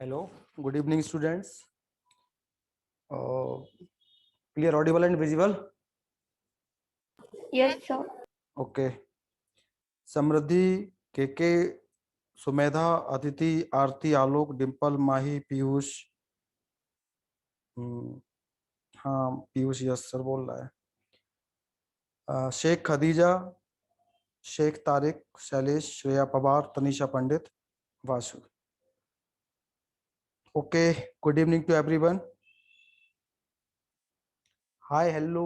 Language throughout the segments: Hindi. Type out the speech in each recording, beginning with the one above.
Hello, good evening, students. Clear, audible, and visible. Yes, sir. Okay. समृद्धि, के सुमेधा, अदिति, आरती, आलोक, डिंपल, माही, पीयूष। हाँ, पीयूष यस सर बोल रहा है। Sheikh Khadija, Sheikh Tariq, Shailesh, Shreya Pawar, Tanisha Pandit, Vasu. Okay, good evening to everyone. Hi hello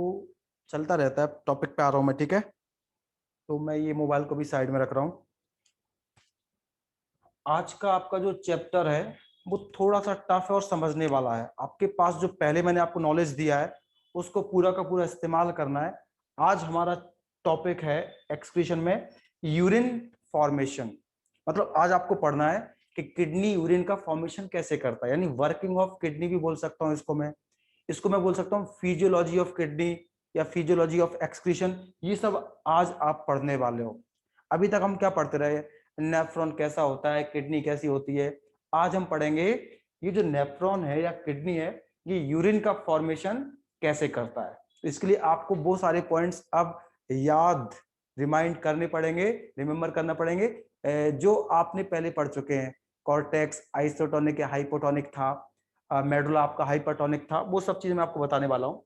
चलता रहता है, टॉपिक पे आ रहा हूँ मैं, ठीक है। तो मैं ये मोबाइल को भी साइड में रख रहा हूँ। आज का आपका जो चैप्टर है वो थोड़ा सा टफ है और समझने वाला है। आपके पास जो पहले मैंने आपको नॉलेज दिया है उसको पूरा का पूरा इस्तेमाल करना है। आज हमारा टॉपिक है एक्सक्रीशन में यूरिन फॉर्मेशन। मतलब आज आपको पढ़ना है कि किडनी यूरिन का फॉर्मेशन कैसे करता है, यानी वर्किंग ऑफ किडनी भी बोल सकता हूँ इसको मैं बोल सकता हूँ फिजियोलॉजी ऑफ किडनी या फिजियोलॉजी ऑफ एक्सक्रीशन। ये सब आज आप पढ़ने वाले हो। अभी तक हम क्या पढ़ते रहे, नेफ्रॉन कैसा होता है, किडनी कैसी होती है। आज हम पढ़ेंगे ये जो नेफ्रॉन है या किडनी है ये यूरिन का फॉर्मेशन कैसे करता है। इसके लिए आपको वो सारे पॉइंट्स अब याद रिमाइंड करने पड़ेंगे, रिमेम्बर करना पड़ेंगे जो आपने पहले पढ़ चुके हैं। कॉर्टेक्स आइसोटोनिक या हाइपोटोनिक था, मेडुला आपका हाइपरटोनिक था, वो सब चीजें मैं आपको बताने वाला हूँ।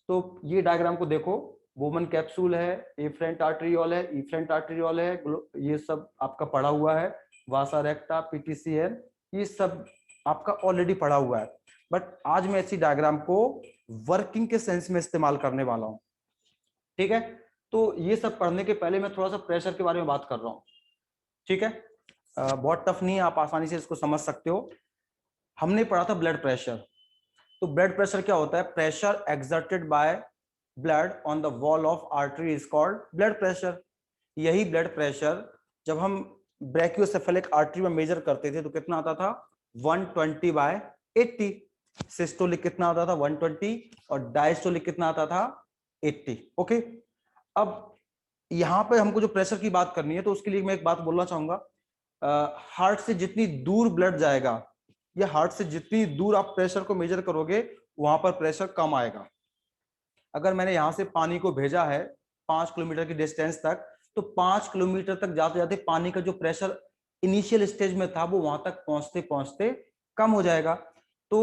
तो ये डायग्राम को देखो, वोमन कैप्सूल है, एफरेंट आर्टेरियोल है, इफरेंट आर्टेरियोल है, ये सब आपका पढ़ा हुआ है। वासा रेक्टा, पीटीसी है, ये सब आपका ऑलरेडी पढ़ा हुआ है। बट आज मैं इसी डायग्राम को वर्किंग के सेंस में इस्तेमाल करने वाला हूं, ठीक है। तो ये सब पढ़ने के पहले मैं थोड़ा सा प्रेशर के बारे में बात कर रहा हूं, ठीक है। बहुत टफ नहीं है, आप आसानी से इसको समझ सकते हो। हमने पढ़ा था ब्लड प्रेशर। तो ब्लड प्रेशर क्या होता है? Pressure exerted by blood on the wall of artery is called blood pressure. यही ब्लड प्रेशर जब हम ब्रैकियोसेफेलिक आर्टरी में मेजर करते थे तो कितना आता था? 120/80। सिस्टोलिक कितना आता था? 120। और डायस्टोलिक कितना आता था? 80। ओके। अब यहां पे हमको जो प्रेशर की बात करनी है तो उसके लिए मैं एक बात बोलना चाहूंगा। हार्ट से जितनी दूर ब्लड जाएगा या हार्ट से जितनी दूर आप प्रेशर को मेजर करोगे वहां पर प्रेशर कम आएगा। अगर मैंने यहां से पानी को भेजा है 5 किलोमीटर की डिस्टेंस तक, तो 5 किलोमीटर तक जाते जाते पानी का जो प्रेशर इनिशियल स्टेज में था वो वहां तक पहुंचते पहुंचते कम हो जाएगा। तो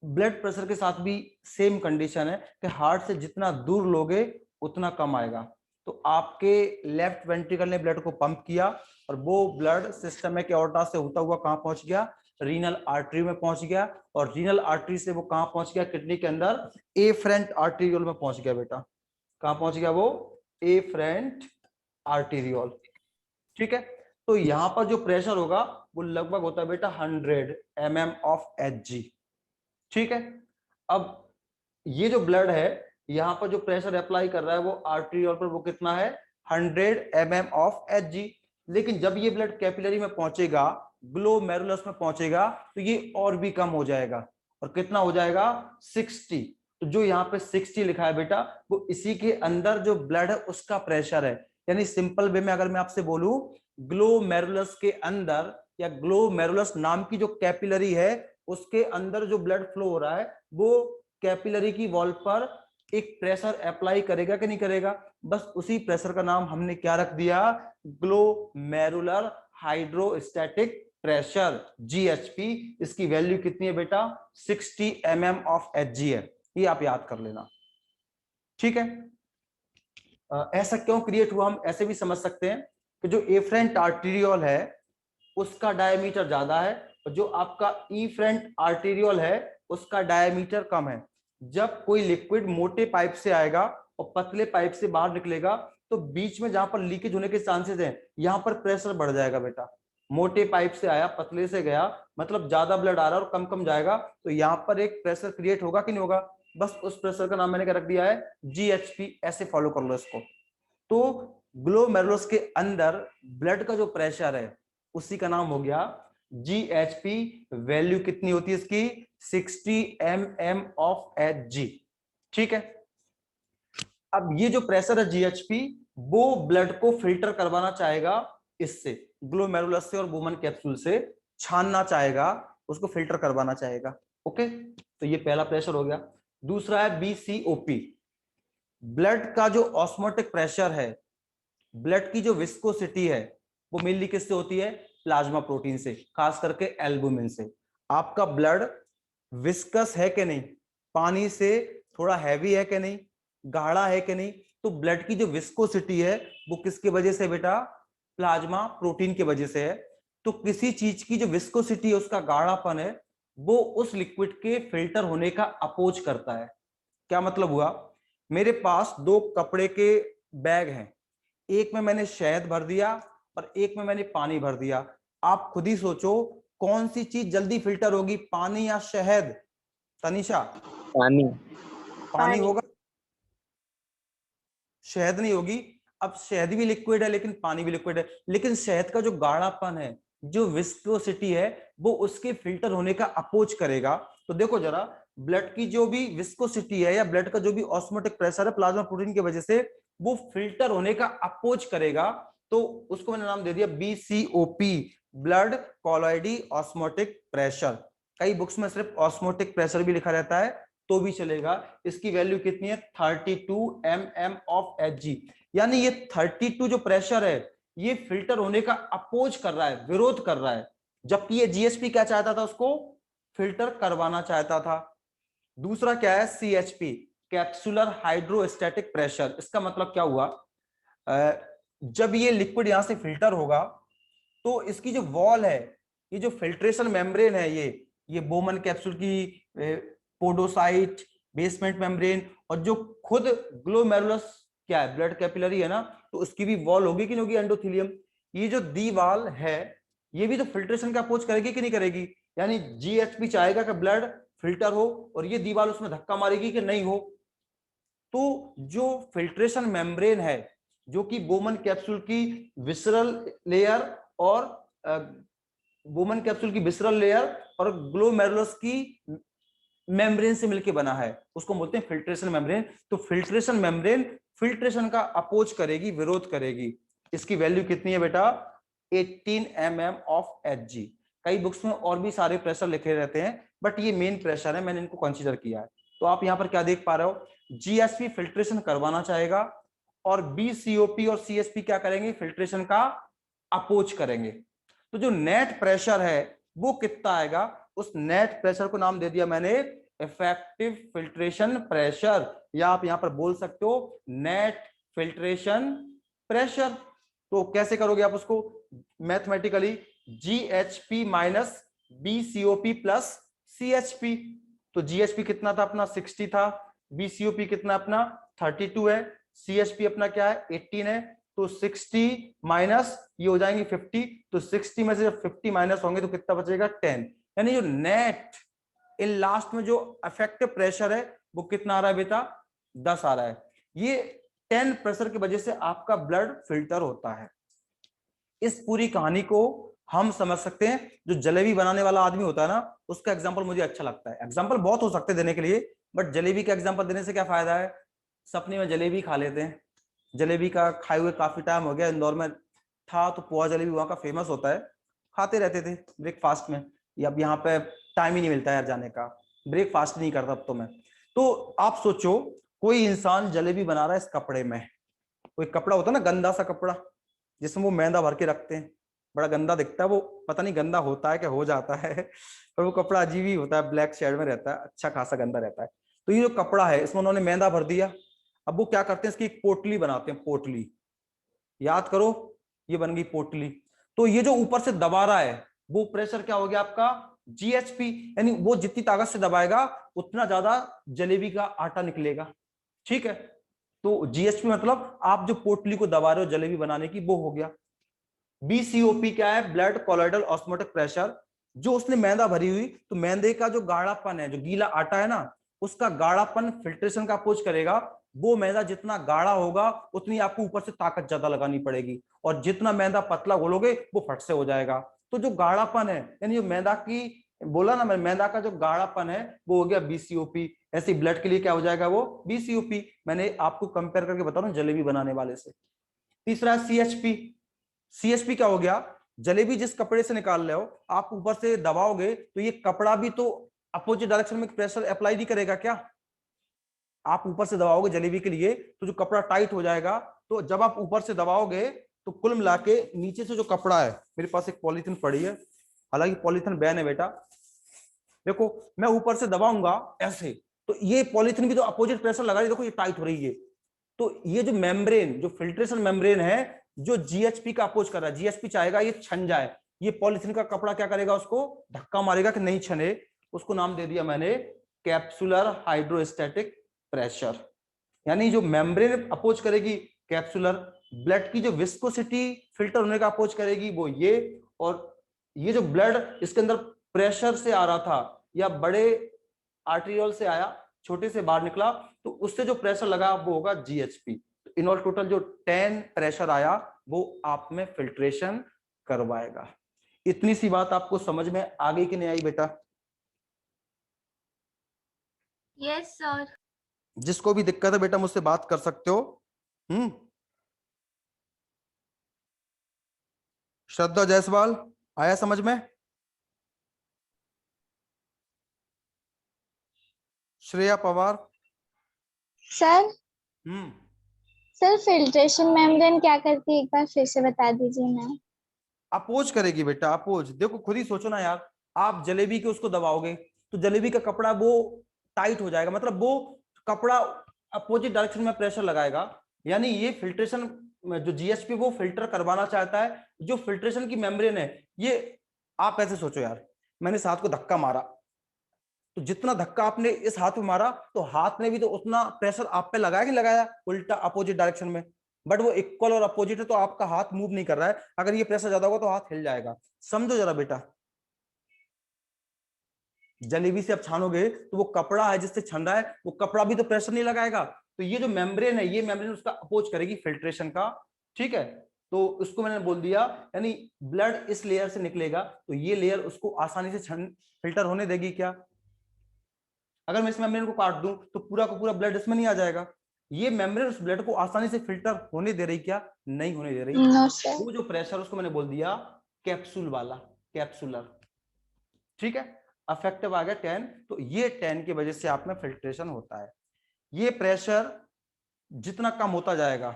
ब्लड प्रेशर के साथ भी सेम कंडीशन है कि हार्ट से जितना दूर लोगे उतना कम आएगा। तो आपके लेफ्ट वेंट्रिकल ने ब्लड को पंप किया और वो ब्लड सिस्टमिक एओर्टा से होता हुआ कहां पहुंच गया? रीनल आर्टरी में पहुंच गया। और रीनल आर्टरी से वो कहां पहुंच गया? किडनी के अंदर एफरेंट आर्टेरियोल में पहुंच गया। बेटा कहां पहुंच गया वो? एफरेंट आर्टेरियोल, ठीक है। तो यहां पर जो प्रेशर होगा वो लगभग होता है बेटा 100 mm of Hg, ठीक है। अब ये जो ब्लड है यहां पर जो प्रेशर अप्लाई कर रहा है वो आर्टेरियोल पर वो कितना है? 100 mm of Hg। लेकिन जब ये ब्लड कैपिलरी में पहुंचेगा, ग्लोमेरुलस में पहुंचेगा, तो ये और भी कम हो जाएगा। और कितना हो जाएगा? 60। तो जो यहाँ पे 60 लिखा है बेटा वो इसी के अंदर जो ब्लड है उसका प्रेशर है। यानी सिंपल वे में अगर मैं आपसे बोलूं, ग्लोमेरुलस के अंदर या ग्लोमेरुलस नाम की जो कैपिलरी है उसके अंदर जो ब्लड फ्लो हो रहा है वो कैपिलरी की वॉल पर एक प्रेशर अप्लाई करेगा कि नहीं करेगा? बस उसी प्रेशर का नाम हमने क्या रख दिया? Glomerular hydrostatic pressure, GHP. इसकी वैल्यू कितनी है बेटा? 60 mm of Hg है। ये आप याद कर लेना, ठीक है। ऐसा क्यों क्रिएट हुआ हम ऐसे भी समझ सकते हैं कि जो एफरेंट आर्टेरियोल है उसका डायमीटर ज्यादा है और जो आपका इफरेंट आर्टेरियोल है उसका डायमीटर कम है। जब कोई लिक्विड मोटे पाइप से आएगा और पतले पाइप से बाहर निकलेगा तो बीच में जहां पर लीकेज होने के चांसेस हैं यहां पर प्रेशर बढ़ जाएगा बेटा। मोटे पाइप से आया पतले से गया मतलब ज्यादा ब्लड आ रहा है और कम कम जाएगा, तो यहां पर एक प्रेशर क्रिएट होगा कि नहीं होगा? बस उस प्रेशर का नाम मैंने क्या रख दिया है? जीएचपी। ऐसे फॉलो कर लो इसको। तो ग्लोमेरुलस के अंदर ब्लड का जो प्रेशर है उसी का नाम हो गया जीएचपी। वैल्यू कितनी होती है इसकी? 60 mm of Hg, ठीक है। अब ये जो प्रेशर है जीएचपी वो ब्लड को फिल्टर करवाना चाहेगा, इससे ग्लोमेरुलस से और वुमन कैप्सूल से छानना चाहेगा उसको फिल्टर करवाना चाहेगा। ओके, तो ये पहला प्रेशर हो गया। दूसरा है BCOP, ब्लड का जो ऑस्मोटिक प्रेशर है, ब्लड की जो विस्कोसिटी है, वो मेनली किससे होती है? प्लाज्मा प्रोटीन से, खास करके एल्बुमिन से। आपका ब्लड विस्कस है कि नहीं, पानी से थोड़ा हैवी है कि नहीं, गाढ़ा है कि नहीं? तो ब्लड की जो विस्कोसिटी है वो किसकी वजह से बेटा? प्लाज्मा प्रोटीन की वजह से है। तो किसी चीज की जो विस्कोसिटी है, उसका गाढ़ापन है, वो उस लिक्विड के फिल्टर होने का अपोज करता है। क्या मतलब हुआ? मेरे पास दो कपड़े के बैग हैं, एक में मैंने शहद भर दिया और एक में मैंने पानी भर दिया। आप खुद ही सोचो कौन सी चीज जल्दी फिल्टर होगी, पानी या शहद? तनिषा, पानी। पानी होगा, शहद नहीं होगी। अब शहद भी लिक्विड है लेकिन पानी भी लिक्विड है, लेकिन शहद का जो गाढ़ापन है, जो विस्कोसिटी है, वो उसके फिल्टर होने का अपोज करेगा। तो देखो जरा, ब्लड की जो भी विस्कोसिटी है या ब्लड का जो भी ऑस्मोटिक प्रेशर है, प्लाज्मा प्रोटीन की वजह से वो फिल्टर होने का अपोज करेगा। तो उसको मैंने नाम दे दिया BCOP, ब्लड कोलॉइडी ऑस्मोटिक प्रेशर। कई बुक्स में सिर्फ ऑस्मोटिक प्रेशर भी लिखा रहता है तो भी चलेगा। इसकी वैल्यू कितनी है? 32 mm ऑफ Hg। यानी ये 32 जो प्रेशर है, ये फिल्टर होने का अपोज कर रहा है, विरोध कर रहा है, जबकि ये GSP क्या चाहता था? उसको फिल्टर करवाना चाहता था। दूसरा क्या है? CHP, capsular hydrostatic pressure. इसका मतलब क्या हुआ? जब ये लिक्विड यहां से फिल्टर होगा तो इसकी जो वॉल है, ये जो फिल्ट्रेशन मेम्ब्रेन है, ये बोमन कैप्सूल की पोडोसाइट, बेसमेंट मेम्ब्रेन, और जो खुद ग्लोमेरुलस क्या है, ब्लड कैपिलरी है ना, तो उसकी भी वॉल होगी कि नहीं होगी? एंडोथेलियम। ये जो दीवाल है, ये भी तो फिल्ट्रेशन का अप्रोच करेगी कि नहीं करेगी? यानी GHP चाहेगा कि ब्लड फिल्टर हो, और ये दीवाल उसमें धक्का मारेगी कि नहीं हो? तो जो फिल्ट्रेशन मेम्ब्रेन है, जो कि बोमन कैप्सूल की विसरल लेयर और बोमन कैप्सूल की विसरल लेयर और ग्लोमेरुलस की मेम्ब्रेन से मिलकर बना है, उसको बोलते हैं फिल्ट्रेशन मेम्ब्रेन। तो फिल्ट्रेशन मेम्ब्रेन फिल्ट्रेशन का अपोज करेगी, विरोध करेगी। इसकी वैल्यू कितनी है बेटा? 18 mm ऑफ Hg। कई बुक्स में और भी सारे प्रेशर लिखे रहते हैं, बट ये मेन प्रेशर है, मैंने इनको कंसीडर किया है। तो आप यहां पर क्या देख पा रहे हो? GSP फिल्ट्रेशन करवाना चाहेगा और BCOP और CSP क्या करेंगे? फिल्ट्रेशन का अपोज करेंगे। तो जो नेट प्रेशर है वो कितना आएगा? उस नेट प्रेशर को नाम दे दिया मैंने इफेक्टिव फिल्ट्रेशन प्रेशर, या आप यहां पर बोल सकते हो नेट फिल्ट्रेशन प्रेशर। तो कैसे करोगे आप उसको mathematically? GHP minus BCOP plus CHP। तो GHP कितना था अपना? 60 था। BCOP कितना अपना? 32 है। CHP अपना क्या है? 18 है। तो 60 माइनस ये हो जाएंगे 50। तो 60 में से जब 50 माइनस होंगे तो कितना बचेगा? 10। यानी जो नेट इन लास्ट में जो इफेक्टिव प्रेशर है वो कितना आ रहा है बेटा? 10 आ रहा है। ये 10 प्रेशर की वजह से आपका ब्लड फिल्टर होता है। इस पूरी कहानी को हम समझ सकते हैं, जो जलेबी बनाने वाला आदमी होता है ना, उसका एग्जांपल मुझे अच्छा लगता है। एग्जांपल बहुत हो सकते देने के लिए, बट जलेबी का एग्जांपल देने से क्या फायदा है? सपने में जलेबी खा लेते हैं। जलेबी का खाए हुए काफी टाइम हो गया, इंदौर में था तो पोहा जलेबी वहां का फेमस होता है, खाते रहते थे ब्रेकफास्ट में। या अब यहाँ पे टाइम ही नहीं मिलता यार जाने का, ब्रेकफास्ट नहीं करता अब तो मैं। तो आप सोचो, कोई इंसान जलेबी बना रहा है इस कपड़े में। कोई कपड़ा होता है ना, गंदा सा कपड़ा, जिसमें वो मैदा भर के रखते हैं, बड़ा गंदा दिखता है वो, पता नहीं गंदा होता है क्या हो जाता है पर वो कपड़ा अजीब ही होता है, ब्लैक शेड में रहता है, अच्छा खासा गंदा रहता है। तो ये जो कपड़ा है, इसमें उन्होंने मैदा भर दिया। अब वो क्या करते हैं? इसकी एक पोटली बनाते हैं, पोटली। याद करो, ये बन गई पोटली। तो ये जो ऊपर से दबा रहा है वो प्रेशर क्या हो गया आपका? GHP। यानी वो जितनी ताकत से दबाएगा उतना ज्यादा जलेबी का आटा निकलेगा। ठीक है? तो GHP मतलब आप जो पोटली को दबा रहे हो जलेबी बनाने की, वो हो गया। BCOP क्या है? Blood colloidal osmotic pressure. जो उसने मैदा भरी हुई, तो मैदे का जो गाढ़ापन है, जो गीला आटा है ना, उसका गाढ़ापन फिल्ट्रेशन का अप्रोच करेगा। वो मैदा जितना गाढ़ा होगा उतनी आपको ऊपर से ताकत ज्यादा लगानी पड़ेगी, और जितना मैदा पतला घोलोगे वो फट से हो जाएगा। तो जो गाढ़ापन है, यानी जो मैदा की, बोला ना मैं, मैदा का जो गाढ़ापन है वो हो गया BCOP। ऐसे ब्लड के लिए क्या हो जाएगा? वो BCOP। मैंने आपको कंपेयर करके बता रहा हूं जलेबी बनाने वाले से। तीसरा CHP। CHP क्या हो गया? जलेबी जिस कपड़े से निकाल रहे हो, आप ऊपर से दबाओगे तो ये कपड़ा भी तो अपोजिट डायरेक्शन में प्रेशर अप्लाई नहीं करेगा क्या? आप ऊपर से दबाओगे जलेबी के लिए तो जो कपड़ा टाइट हो जाएगा, तो जब आप ऊपर से दबाओगे तो कुल मिला के नीचे से जो कपड़ा है, मेरे पास एक पॉलीथीन पड़ी है, हालांकि पॉलीथीन बैन है बेटा, देखो मैं ऊपर से दबाऊंगा ऐसे, तो ये पॉलीथीन भी तो अपोजिट प्रेशर लगा रही है, देखो ये टाइट हो रही है। तो ये जो मेम्ब्रेन, जो फिल्ट्रेशन मेम्ब्रेन है, जो जीएचपी का अपोज कर रहा है, जीएचपी चाहेगा ये छन जाए, ये पॉलीथीन का कपड़ा क्या करेगा, उसको धक्का मारेगा कि नहीं छने। उसको नाम दे दिया मैंने कैप्सुलर हाइड्रोस्टैटिक प्रेशर। यानी जो मेम्ब्रेन अपोज करेगी कैप्सुलर, ब्लड की जो विस्कोसिटी फिल्टर होने का अपोज करेगी वो ये, और ये जो ब्लड इसके अंदर प्रेशर से आ रहा था या बड़े आर्टेरियल से आया, छोटे से बाहर निकला, तो उससे जो प्रेशर लगा वो होगा जीएचपी। इन ऑल टोटल जो 10 प्रेशर आया वो आप में फिल्ट्रेशन करवाएगा। इतनी सी बात आपको समझ में आ गई कि नहीं आई बेटा? Yes sir. जिसको भी दिक्कत है बेटा मुझसे बात कर सकते हो। श्रद्धा जायसवाल, आया समझ में? श्रेया पवार। सर हम्म सर फिल्ट्रेशन मेम्ब्रेन क्या करती है, एक बार फिर से बता दीजिए ना। अपोज करेगी बेटा, अपोज। देखो खुद ही सोचो ना यार, आप जलेबी के उसको दबाओगे तो जलेबी का कपड़ा वो टाइट हो जाएगा, मतलब वो कपड़ा अपोजिट डायरेक्शन में प्रेशर लगाएगा। यानी ये फिल्ट्रेशन जो जीएचपी वो फिल्टर करवाना चाहता है, जो फिल्ट्रेशन की मेम्ब्रेन है ये, आप ऐसे सोचो यार, मैंने इस हाथ को धक्का मारा, तो जितना धक्का आपने इस हाथ में मारा तो हाथ ने भी तो उतना प्रेशर आप पे लगाया कि लगाया, उल्टा अपोजिट डायरेक्शन में। बट वो इक्वल और अपोजिट है तो आपका हाथ मूव नहीं कर रहा है, अगर ये प्रेशर ज्यादा होगा तो हाथ हिल जाएगा। समझो जरा बेटा, जलेबी से आप छानोगे तो वो कपड़ा है जिससे छन रहा है, वो कपड़ा भी तो प्रेशर नहीं लगाएगा, तो ये जो मेम्ब्रेन है, ये मेम्ब्रेन उसका अपोज करेगी फिल्ट्रेशन का। ठीक है, तो उसको मैंने बोल दिया, यानी ब्लड इस लेयर से निकलेगा तो ये लेयर उसको आसानी से छन फिल्टर होने देगी क्या? अगर मैं इस मेम्ब्रेन को काट दूं तो पूरा का पूरा ब्लड इसमें नहीं आ जाएगा। ये मेम्ब्रेन उस ब्लड को आसानी से फिल्टर होने दे रही क्या? नहीं होने दे रही। No sir. वो जो प्रेशर उसको मैंने बोल दिया कैप्सूल वाला, कैप्सुलर। ठीक है, अफेक्टिव आ गया 10, तो ये 10 की वजह से आप में फिल्ट्रेशन होता है। ये प्रेशर जितना कम होता जाएगा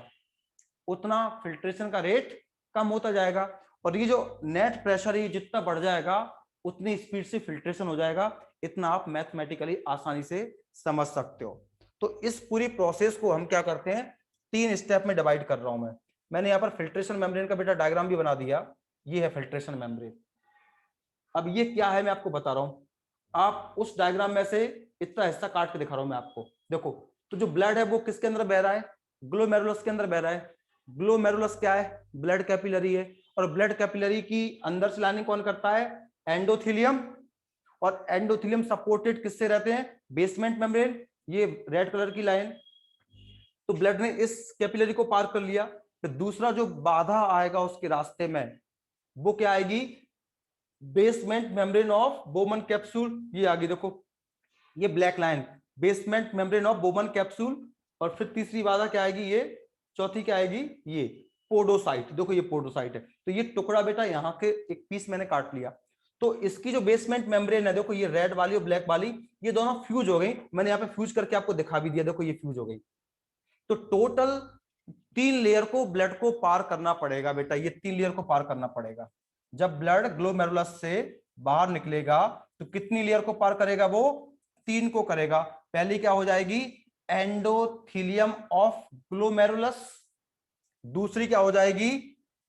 उतना फिल्ट्रेशन का रेट कम होता जाएगा, और ये जो नेट प्रेशर ये जितना बढ़ जाएगा उतनी स्पीड से फिल्ट्रेशन हो जाएगा। इतना आप मैथमेटिकली आसानी से समझ सकते हो। तो इस पूरी प्रोसेस को हम क्या करते हैं, 3 स्टेप में डिवाइड कर रहा हूं मैं। मैंने यहाँ पर फिल्ट्रेशन मेम्ब्रेन का बेटा डायग्राम भी बना दिया, ये है फिल्ट्रेशन मेम्ब्रेन। अब ये क्या है मैं आपको बता रहा हूं, आप उस डायग्राम में से इतना हिस्सा काट के दिखा रहा हूं मैं आपको। देखो, तो जो ब्लड है वो किसके अंदर बह रहा है, ग्लोमेरुलस के अंदर बह रहा है। ग्लोमेरुलस क्या है, ब्लड कैपिलरी है, और ब्लड कैपिलरी की अंदर से लाइनिंग कौन करता है, एंडोथेलियम। और एंडोथेलियम सपोर्टेड किससे रहते हैं, बेसमेंट मेम्ब्रेन, ये रेड कलर की लाइन। तो ब्लड ने इस कैपिलरी को पार कर लिया, फिर दूसरा जो बाधा आएगा उसके रास्ते में वो क्या आएगी, basement membrane of Bowman capsule, ये आगे देखो, ये black line, basement membrane of Bowman capsule. और फिर तीसरी बाधा क्या आएगी, ये चौथी क्या आएगी, ये पोडोसाइट। देखो ये पोडोसाइट है, तो ये टुकड़ा बेटा यहाँ के एक पीस मैंने काट लिया। तो इसकी जो बेसमेंट मेम्ब्रेन है, देखो ये रेड वाली और ब्लैक वाली, ये दोनों फ्यूज हो गई। मैंने यहाँ पे फ्यूज करके आपको दिखा भी दिया, देखो ये फ्यूज हो गई। तो टोटल 3 लेयर को ब्लड को पार करना पड़ेगा बेटा, ये 3 लेयर को पार करना पड़ेगा। जब ब्लड ग्लोमेरुलस से बाहर निकलेगा तो कितनी लेयर को पार करेगा, वो 3 को करेगा। पहली क्या हो जाएगी, एंडोथीलियम ऑफ ग्लोमेरुलस। दूसरी क्या हो जाएगी,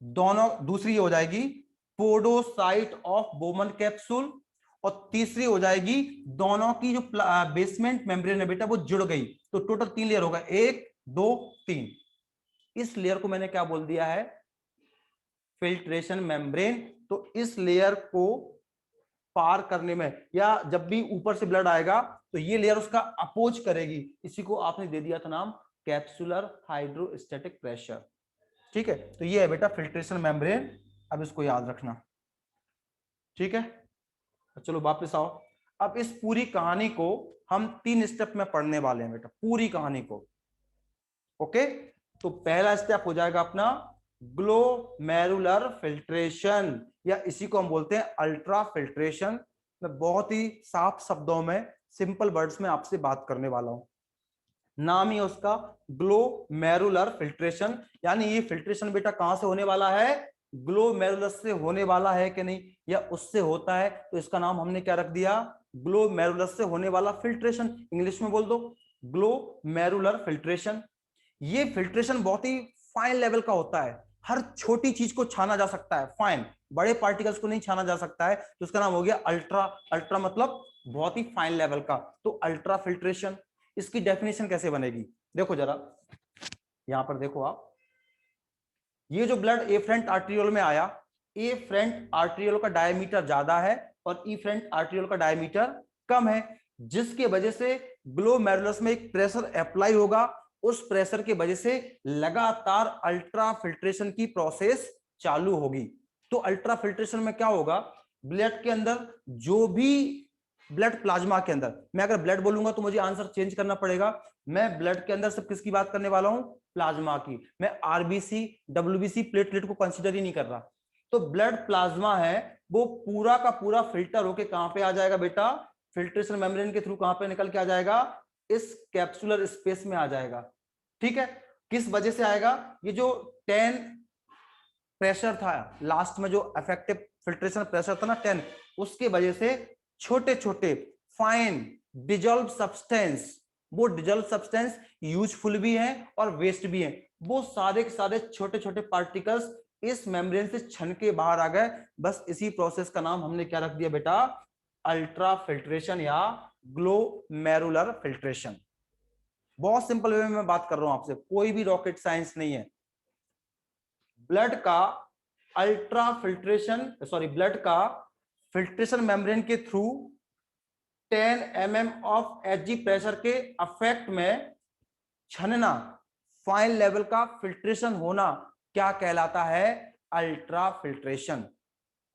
दोनों दूसरी हो जाएगी पोडोसाइट ऑफ बोमन कैप्सूल। और तीसरी हो जाएगी दोनों की जो बेसमेंट मेम्ब्रेन है बेटा वो जुड़ गई, तो टोटल 3 लेयर होगा, 1 2 3। इस लेयर को मैंने क्या बोल दिया है, फिल्ट्रेशन मेम्ब्रेन। तो इस लेयर को पार करने में, या जब भी ऊपर से ब्लड आएगा तो ये लेयर उसका अपोज करेगी, इसी को आपने दे दिया था नाम कैप्सुलर हाइड्रोस्टैटिक प्रेशर। ठीक है, तो ये है बेटा फिल्ट्रेशन मेम्ब्रेन, अब इसको याद रखना। ठीक है, चलो वापस आओ। अब इस पूरी कहानी को हम 3 स्टेप में पढ़ने वाले हैं बेटा, पूरी कहानी को। ओके, तो पहला स्टेप हो जाएगा अपना ग्लोमेरुलर फिल्ट्रेशन, या इसी को हम बोलते हैं अल्ट्रा फिल्ट्रेशन। मैं बहुत ही साफ शब्दों में, सिंपल वर्ड्स में आपसे बात करने वाला हूं। नाम ही उसका ग्लोमेरुलर फिल्ट्रेशन, यानी ये फिल्ट्रेशन बेटा कहां से होने वाला है, ग्लोमेरुलस से होने वाला है कि नहीं, या उससे होता है, तो इसका नाम हमने क्या रख दिया, ग्लोमेरुलस से होने वाला फिल्ट्रेशन। इंग्लिश में बोल दो ग्लोमेरुलर फिल्ट्रेशन। ये फिल्ट्रेशन बहुत ही फाइन लेवल का होता है, हर छोटी चीज को छाना जा सकता है, फाइन, बड़े पार्टिकल्स को नहीं छाना जा सकता है, तो उसका नाम हो गया अल्ट्रा। अल्ट्रा मतलब बहुत ही फाइन लेवल का, तो अल्ट्रा फिल्ट्रेशन। इसकी डेफिनेशन कैसे बनेगी, देखो जरा, यहां पर देखो आप, ये जो ब्लड एफरेंट आर्टेरियोल में आया, एफरेंट आर्टेरियोल का डायमीटर ज्यादा है और इफरेंट आर्टेरियोल का डायमीटर कम है, जिसके वजह से ग्लोमेरुलस में एक प्रेशर अप्लाई होगा, उस प्रेशर की वजह से लगातार अल्ट्रा फिल्ट्रेशन की प्रोसेस चालू होगी। तो अल्ट्रा फिल्ट्रेशन में क्या होगा, ब्लड के अंदर जो भी, ब्लड प्लाज्मा के अंदर, मैं अगर ब्लड बोलूंगा तो मुझे आंसर चेंज करना पड़ेगा, मैं ब्लड के अंदर सिर्फ किसकी बात करने वाला हूं, प्लाज्मा की, मैं आरबीसी डब्ल्यूबीसी प्लेटलेट को कंसीडर ही नहीं कर रहा। तो ब्लड प्लाज्मा है वो पूरा का पूरा फिल्टर होके कहां पे आ जाएगा बेटा, फिल्ट्रेशन मेम्ब्रेन के थ्रू कहां पे निकल के आ जाएगा, इस कैप्सुलर स्पेस में आ जाएगा। ठीक है, किस वजह से आएगा, ये जो 10 प्रेशर था लास्ट में, जो इफेक्टिव फिल्ट्रेशन प्रेशर था ना 10, उसके वजह से छोटे छोटे फाइन डिजॉल्व सब्सटेंस, वो डिजॉल्व सब्सटेंस यूजफुल भी है और वेस्ट भी है, वो सारे के सारे छोटे छोटे पार्टिकल्स इस मेम्ब्रेन से छन के बाहर आ गए। बस इसी प्रोसेस का नाम हमने क्या रख दिया बेटा, अल्ट्रा फिल्ट्रेशन या ग्लोमेरुलर फिल्ट्रेशन। बहुत सिंपल वे में मैं बात कर रहा हूं आपसे, कोई भी रॉकेट साइंस नहीं है। ब्लड का अल्ट्रा फिल्ट्रेशन, सॉरी, ब्लड का फिल्ट्रेशन मेम्ब्रेन के through 10 mm of Hg pressure के अफेक्ट में छनना, फाइन लेवल का फिल्ट्रेशन होना, क्या कहलाता है, अल्ट्रा फिल्ट्रेशन।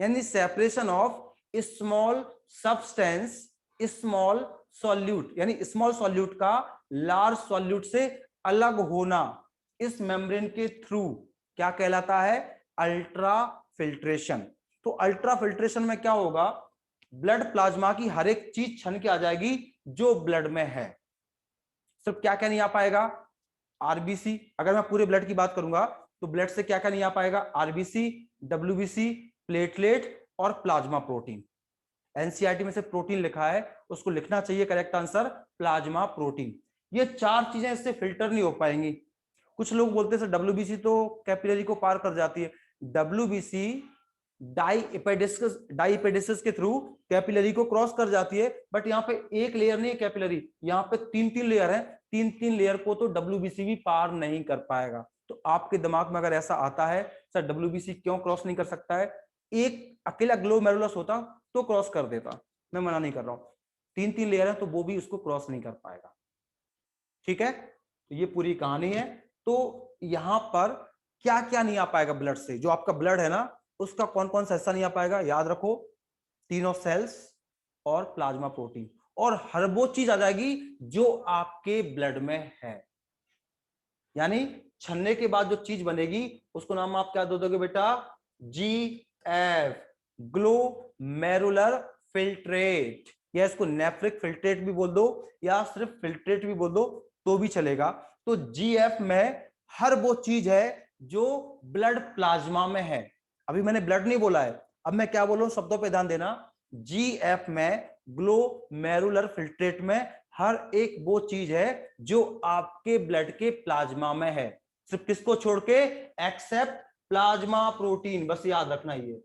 यानी separation of small substance, small solute, यानी स्मॉल सॉल्यूट का लार्ज सॉल्यूट से अलग होना इस मेम्ब्रेन के थ्रू क्या कहलाता है, अल्ट्रा फिल्ट्रेशन। तो अल्ट्रा फिल्ट्रेशन में क्या होगा, ब्लड प्लाज्मा की हर एक चीज छन के आ जाएगी जो ब्लड में है, सिर्फ क्या क्या नहीं आ पाएगा, आरबीसी। अगर मैं पूरे ब्लड की बात करूंगा तो ब्लड से क्या क्या नहीं आ पाएगा, आरबीसी, डब्ल्यूबीसी, प्लेटलेट और प्लाज्मा प्रोटीन। एनसीईआरटी में से प्रोटीन लिखा है, उसको लिखना चाहिए करेक्ट आंसर, प्लाज्मा प्रोटीन। ये चार चीजें इससे फिल्टर नहीं हो पाएंगी। कुछ लोग बोलते हैं डब्ल्यूबीसी तो कैपिलरी को पार कर जाती है, डब्ल्यूबीसी डाइएपेडिसिस के थ्रू कैपिलरी को क्रॉस कर जाती है, बट यहाँ पे एक लेयर नहीं है कैपिलरी, यहाँ पे 3-3 लेयर है, 3-3 लेयर को तो डब्ल्यूबीसी भी पार नहीं कर पाएगा। तो आपके दिमाग में अगर ऐसा आता है सर डब्ल्यूबीसी क्यों क्रॉस नहीं कर सकता है, एक अकेला ग्लोमेरुलस होता तो क्रॉस कर देता, मैं मना नहीं कर रहा हूं, 3-3 लेयर है तो वो भी उसको क्रॉस नहीं कर पाएगा। ठीक है, तो ये पूरी कहानी है। तो यहां पर क्या क्या नहीं आ पाएगा ब्लड से, जो आपका ब्लड है ना उसका कौन कौन सा हिस्सा नहीं आ पाएगा, याद रखो, तीनों सेल्स और प्लाज्मा प्रोटीन, और हर वो चीज आ जाएगी जो आपके ब्लड में है। यानी छन्ने के बाद जो चीज बनेगी उसको नाम आप क्या दे दोगे बेटा, GF, ग्लोमेरुलर फिल्ट्रेट, या इसको नेफ्रिक फिल्ट्रेट भी बोल दो या सिर्फ फिल्ट्रेट भी बोल दो तो भी चलेगा। तो GF में हर वो चीज है जो ब्लड प्लाज्मा में है। अभी मैंने ब्लड नहीं बोला है, अब मैं क्या बोल रहा हूं, शब्दों पे ध्यान देना। GF में, ग्लोमेरुलर फिल्ट्रेट में हर एक वो चीज है जो आपके ब्लड के प्लाज्मा में है, सिर्फ किसको छोड़ के, एक्सेप्ट प्लाज्मा प्रोटीन, बस याद रखना ये।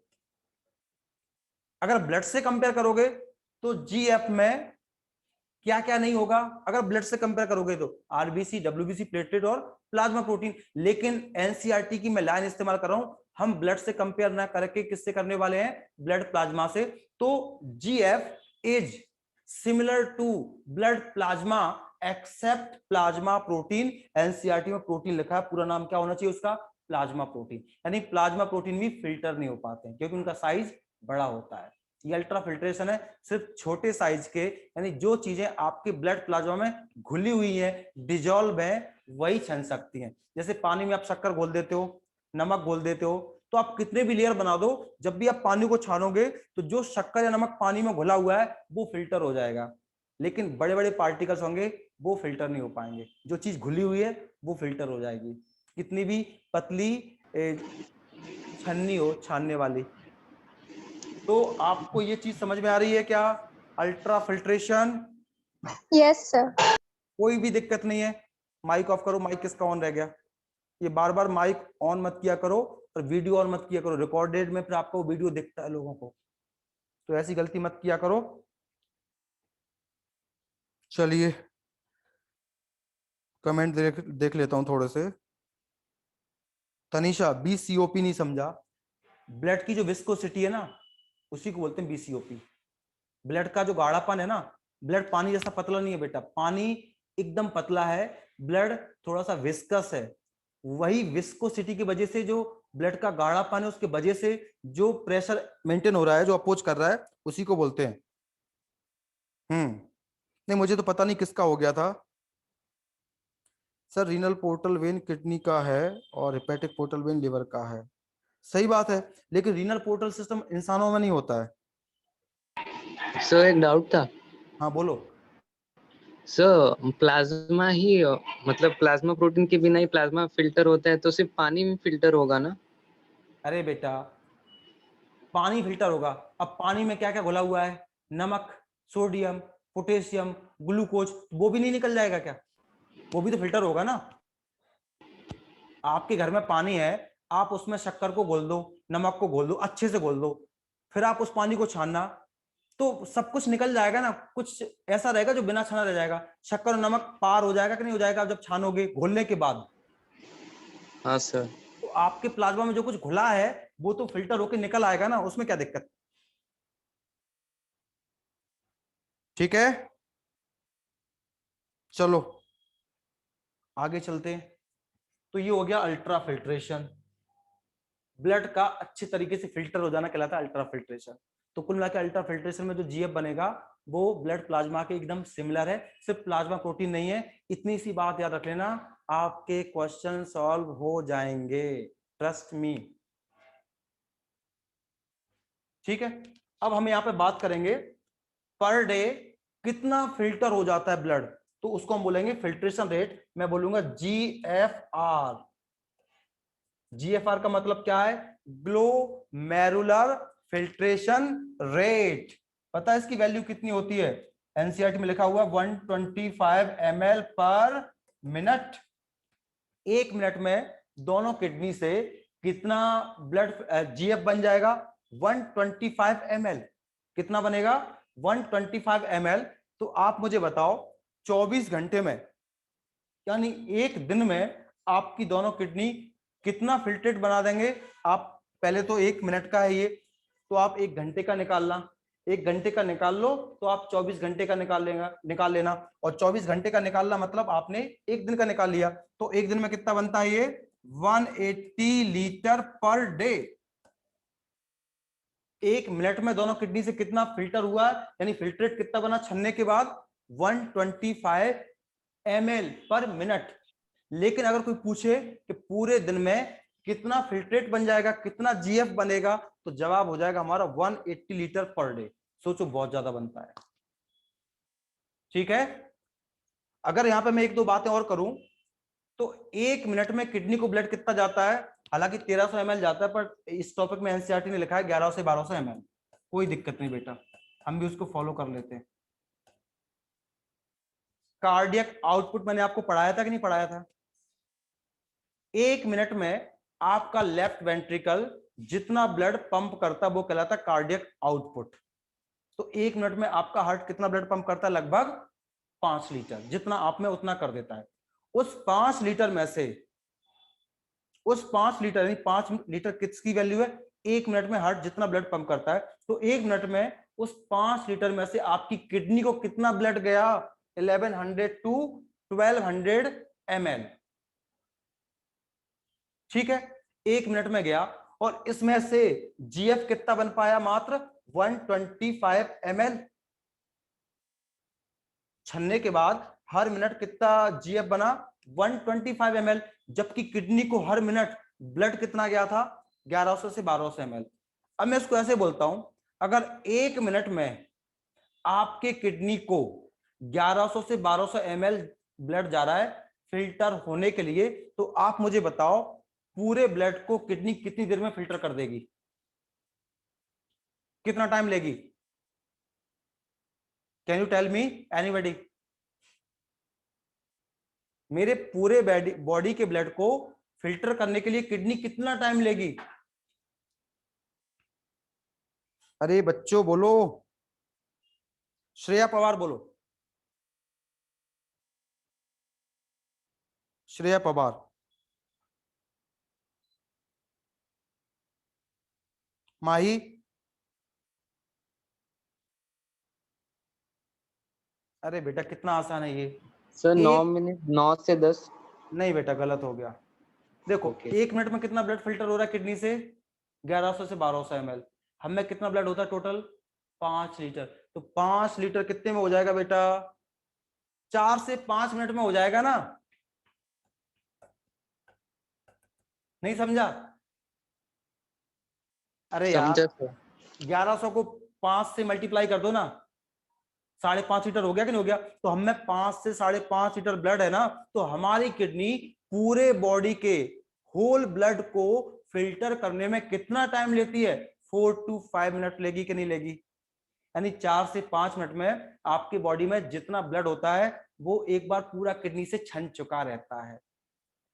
अगर ब्लड से कंपेयर करोगे तो GF में क्या क्या नहीं होगा, अगर ब्लड से कंपेयर करोगे तो आरबीसी, डब्ल्यूबीसी, प्लेटलेट और प्लाज्मा प्रोटीन। लेकिन एनसीईआरटी की मैं लाइन इस्तेमाल कर रहा हूं, हम ब्लड से कंपेयर ना करके किससे करने वाले हैं, ब्लड प्लाज्मा से। तो GF is similar to blood plasma except plasma protein. NCERT में प्रोटीन लिखा है, पूरा नाम क्या होना चाहिए उसका, प्लाज्मा प्रोटीन। यानी प्लाज्मा प्रोटीन भी फिल्टर नहीं हो पाते हैं क्योंकि उनका साइज बड़ा होता है। ये अल्ट्रा फिल्ट्रेशन है, सिर्फ छोटे साइज के, यानी जो चीजें आपके ब्लड प्लाज्मा में घुली हुई है, डिजॉल्व है, वही छन सकती हैं। जैसे पानी में आप शक्कर घोल देते हो नमक घोल देते हो, तो आप कितने भी लेयर बना दो, जब भी आप पानी को छानोगे तो जो शक्कर या नमक पानी में घुला हुआ है वो फिल्टर हो जाएगा, लेकिन बड़े बड़े पार्टिकल्स होंगे वो फिल्टर नहीं हो पाएंगे। जो चीज घुली हुई है वो फिल्टर हो जाएगी, कितनी भी पतली छन्नी हो छानने वाली। तो आपको ये चीज समझ में आ रही है क्या? Ultra filtration. Yes sir. कोई भी दिक्कत नहीं है? माइक ऑफ करो, माइक किसका ऑन रह गया? ये बार बार माइक ऑन मत किया करो और वीडियो ऑन मत किया करो, रिकॉर्डेड में फिर आपको वीडियो दिखता है लोगों को, तो ऐसी गलती मत किया करो। चलिए कमेंट देख लेता हूं थोड़े से। तनिषा, बीसीओपी नहीं समझा? ब्लड की जो विस्कोसिटी है ना, उसी को बोलते हैं बीसीओपी। ब्लड का जो गाढ़ापन है ना, ब्लड पानी जैसा पतला नहीं है बेटा, पानी एकदम पतला है, ब्लड थोड़ा सा विस्कस है। वही विस्कोसिटी की वजह से जो ब्लड का गाढ़ापन है, उसके वजह से जो प्रेशर मेंटेन हो रहा है, जो अपोज कर रहा है, उसी को बोलते हैं। नहीं मुझे तो पता नहीं किसका हो गया था sir. Renal portal vein kidney का है और हेपेटिक पोर्टल वेन लिवर का है। सही बात है, लेकिन रीनल पोर्टल सिस्टम इंसानों में नहीं होता है। सर एक डाउट था। हाँ बोलो। सर प्लाज्मा ही मतलब प्लाज्मा प्रोटीन के बिना ही प्लाज्मा फिल्टर होता है, तो सिर्फ पानी में फिल्टर होगा ना? अरे बेटा, पानी फिल्टर होगा। अब पानी में क्या क्या घुला हुआ है? नमक, सोडियम, पोटेशियम, ग्लूकोज, वो भी नहीं निकल जाएगा क्या? वो भी तो फिल्टर होगा ना। आपके घर में पानी है, आप उसमें शक्कर को घोल दो, नमक को घोल दो, अच्छे से घोल दो, फिर आप उस पानी को छानना, तो सब कुछ निकल जाएगा ना। कुछ ऐसा रहेगा जो बिना छाना रह जाएगा। शक्कर और नमक पार हो जाएगा कि नहीं हो जाएगा जब छानोगे घोलने के बाद? हाँ सर। तो आपके प्लाज्मा में जो कुछ घुला है वो तो फिल्टर होकर निकल आएगा ना, उसमें क्या दिक्कत? ठीक है, चलो आगे चलते हैं। तो ये हो गया अल्ट्रा फिल्ट्रेशन। ब्लड का अच्छे तरीके से फिल्टर हो जाना कहलाता है अल्ट्रा फिल्ट्रेशन। तो कुल मिलाकर अल्ट्रा फिल्ट्रेशन में जो जीएफ बनेगा वो ब्लड प्लाज्मा के एकदम सिमिलर है, सिर्फ प्लाज्मा प्रोटीन नहीं है। इतनी सी बात याद रख लेना, आपके क्वेश्चन सॉल्व हो जाएंगे, ट्रस्ट मी। ठीक है, अब हम यहाँ पे बात करेंगे पर डे कितना फिल्टर हो जाता है ब्लड, तो उसको हम बोलेंगे फिल्ट्रेशन रेट। मैं बोलूंगा जीएफआर। जीएफआर का मतलब क्या है? Glomerular filtration rate. पता है इसकी वैल्यू कितनी होती है? एनसीईआरटी में लिखा हुआ 125 ml पर मिनट। एक मिनट में दोनों किडनी से कितना ब्लड जीएफ बन जाएगा? 125 ml। कितना बनेगा? 125 ml। तो आप मुझे बताओ 24 घंटे में, यानी एक दिन में आपकी दोनों किडनी कितना फिल्ट्रेट बना देंगे? आप पहले तो एक मिनट का है ये, तो आप एक घंटे का निकालना, एक घंटे का निकाल लो तो आप 24 घंटे का निकाल लेना, और 24 घंटे का निकालना मतलब आपने एक दिन का निकाल लिया। तो एक दिन में कितना बनता है ये? 180 लीटर पर डे। एक मिनट में दोनों किडनी से कितना फिल्टर हुआ, यानी फिल्ट्रेट कितना बना छन्ने के बाद? 125 ml पर मिनट। लेकिन अगर कोई पूछे कि पूरे दिन में कितना फिल्ट्रेट बन जाएगा, कितना जीएफ बनेगा, तो जवाब हो जाएगा हमारा 180 लीटर पर डे। सोचो बहुत ज्यादा बनता है। ठीक है, अगर यहां पे मैं एक दो बातें और करूं, तो एक मिनट में किडनी को ब्लड कितना जाता है? हालांकि 1300 ml जाता है, पर इस टॉपिक में एनसीईआरटी ने लिखा है 1100 से 1200 ml। कोई दिक्कत नहीं बेटा, हम भी उसको फॉलो कर लेते हैं। कार्डियक आउटपुट मैंने आपको पढ़ाया था कि नहीं पढ़ाया था? एक मिनट में आपका लेफ्ट वेंट्रिकल जितना ब्लड पंप करता है वो कहलाता है कार्डियक आउटपुट। तो एक मिनट में आपका हार्ट कितना ब्लड पंप करता है? लगभग 5 लीटर। जितना आप में उतना कर देता है। उस 5 लीटर में से, उस 5 लीटर यानी 5 लीटर किसकी वैल्यू है? एक मिनट में हार्ट जितना ब्लड पंप करता है, तो एक मिनट में उस 5 लीटर में से आपकी किडनी को कितना ब्लड गया? 1100 टू 1200 ml। ठीक है, एक मिनट में गया, और इसमें से जीएफ कितना बन पाया? मात्र 125 ml। छन्ने के बाद हर मिनट कितना जीएफ बना? 125 ml। जबकि किडनी को हर मिनट ब्लड कितना गया था 1100 से 1200 ml। अब मैं इसको ऐसे बोलता हूं, अगर 1 मिनट में आपके किडनी को 1100 से 1200 ml ब्लड जा रहा है फिल्टर होने के लिए, तो आप मुझे बताओ पूरे ब्लड को किडनी कितनी देर में फिल्टर कर देगी, कितना टाइम लेगी? Can you tell me anybody? मेरे पूरे बॉडी के ब्लड को फिल्टर करने के लिए किडनी कितना टाइम लेगी? अरे बच्चों बोलो, श्रेया पवार बोलो, श्रेया पवार। माही? अरे बेटा कितना आसान है ये। सर 9 एक- मिनट 9 से 10। नहीं बेटा गलत हो गया। देखो Okay. 1 मिनट में कितना ब्लड फिल्टर हो रहा है किडनी से? 1100 से 1200 ml। हम में कितना ब्लड होता है टोटल? 5 लीटर। तो 5 लीटर कितने में हो जाएगा बेटा? 4 से 5 मिनट में हो जाएगा ना? नहीं समझा? अरे यार समझा सर। 1100 को 5 से मल्टीप्लाई कर दो ना, 5.5 लीटर हो गया कि नहीं हो गया? तो हमें 5 से 5.5 लीटर ब्लड है ना, तो हमारी किडनी पूरे बॉडी के होल ब्लड को फिल्टर करने में कितना टाइम लेती है? 4 to 5 मिनट लेगी कि नहीं लेगी? यानी 4 से 5 मिनट में आपकी बॉडी में जितना ब्लड होता है वो एक बार पूरा किडनी से छन चुका रहता है।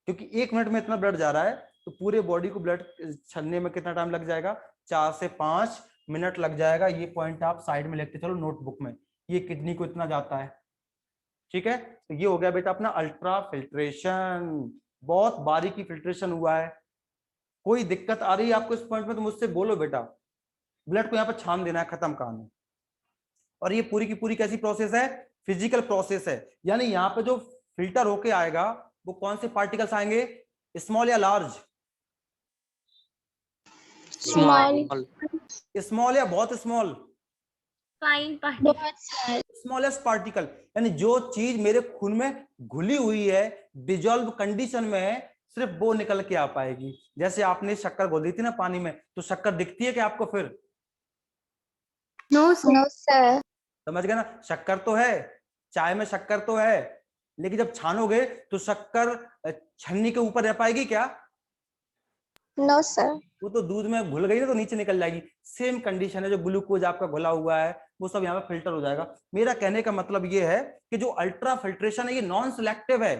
क्योंकि 1 मिनट में इतना ब्लड जा रहा है तो पूरे बॉडी को ब्लड छनने में कितना टाइम लग जाएगा? 4 से 5 मिनट लग जाएगा। ये पॉइंट आप साइड में लिखते चलो नोटबुक में, ये किडनी को इतना जाता है। ठीक है, तो ये हो गया बेटा अपना अल्ट्रा फिल्ट्रेशन। बहुत बारीकी फिल्ट्रेशन हुआ है। कोई दिक्कत आ रही है आपको इस पॉइंट में तो मुझसे बोलो बेटा। ब्लड को यहाँ पर छान देना है, खत्म कहानी। और ये पूरी की पूरी कैसी प्रोसेस है? फिजिकल प्रोसेस है। यानी यहाँ पे जो फिल्टर होके आएगा वो कौन से पार्टिकल्स आएंगे? स्मॉल या लार्ज? स्मॉल। स्मॉल या बहुत स्मॉल? Fine party. बहुत सारे। Smallest particle. यानी जो चीज मेरे खून में घुली हुई है, डिजॉल्व कंडीशन में है, सिर्फ वो निकल के आ पाएगी। जैसे आपने शक्कर घोल दी थी ना पानी में, तो शक्कर दिखती है क्या आपको फिर? No no sir. समझ गए ना? शक्कर तो है, चाय में शक्कर तो है, लेकिन जब छानोगे तो शक्कर छन्नी के ऊपर रह पाएगी क्या? No sir. वो तो दूध में घुल गई ना तो नीचे निकल जाएगी। सेम कंडीशन है, जो ग्लूकोज आपका घुला हुआ है वो सब यहाँ पे फिल्टर हो जाएगा। मेरा कहने का मतलब ये है कि जो अल्ट्रा फिल्ट्रेशन है ये नॉन सिलेक्टिव है।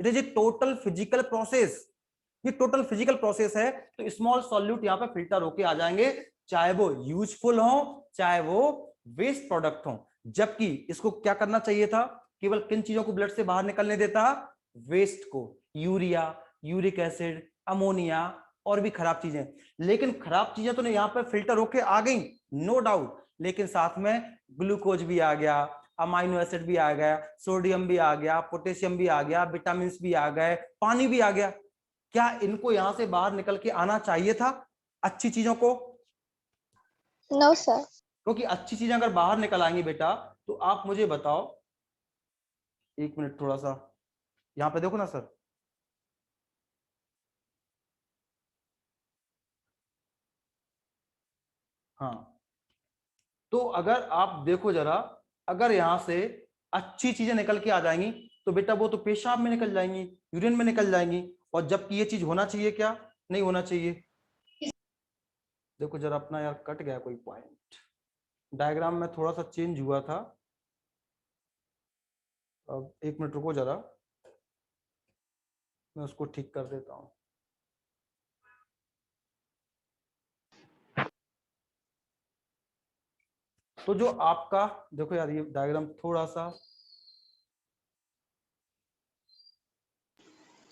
It is a total physical process. ये टोटल फिजिकल प्रोसेस है। तो स्मॉल सॉल्यूट यहाँ पे फिल्टर होके आ जाएंगे, चाहे वो यूजफुल हो चाहे वो वेस्ट प्रोडक्ट हो। जबकि इसको क्या करना चाहिए था? केवल किन चीजों को ब्लड से बाहर निकलने देता? वेस्ट को, यूरिया, यूरिक एसिड, अमोनिया और भी खराब चीजें। लेकिन खराब चीजें तो यहाँ पे फिल्टर होके आ गई, नो डाउट, लेकिन साथ में ग्लूकोज भी आ गया, अमाइनो एसिड भी आ गया, सोडियम भी आ गया, पोटेशियम भी आ गया, विटामिन भी आ गए, पानी भी आ गया। क्या इनको यहां से बाहर निकल के आना चाहिए था, अच्छी चीजों को? No sir. क्योंकि अच्छी चीजें अगर बाहर निकल आएंगी बेटा, तो आप मुझे बताओ, 1 मिनट थोड़ा सा यहाँ पे देखो ना सर। हाँ, तो अगर आप देखो जरा, अगर यहां से अच्छी चीजें निकल के आ जाएंगी तो बेटा वो तो पेशाब में निकल जाएंगी, यूरिन में निकल जाएंगी। और जबकि ये चीज होना चाहिए क्या? नहीं होना चाहिए। देखो जरा अपना यार कट गया कोई पॉइंट, डायग्राम में थोड़ा सा चेंज हुआ था। अब 1 मिनट रुको जरा, मैं उसको ठीक कर देता हूँ। तो जो आपका देखो यार, ये डायग्राम थोड़ा सा,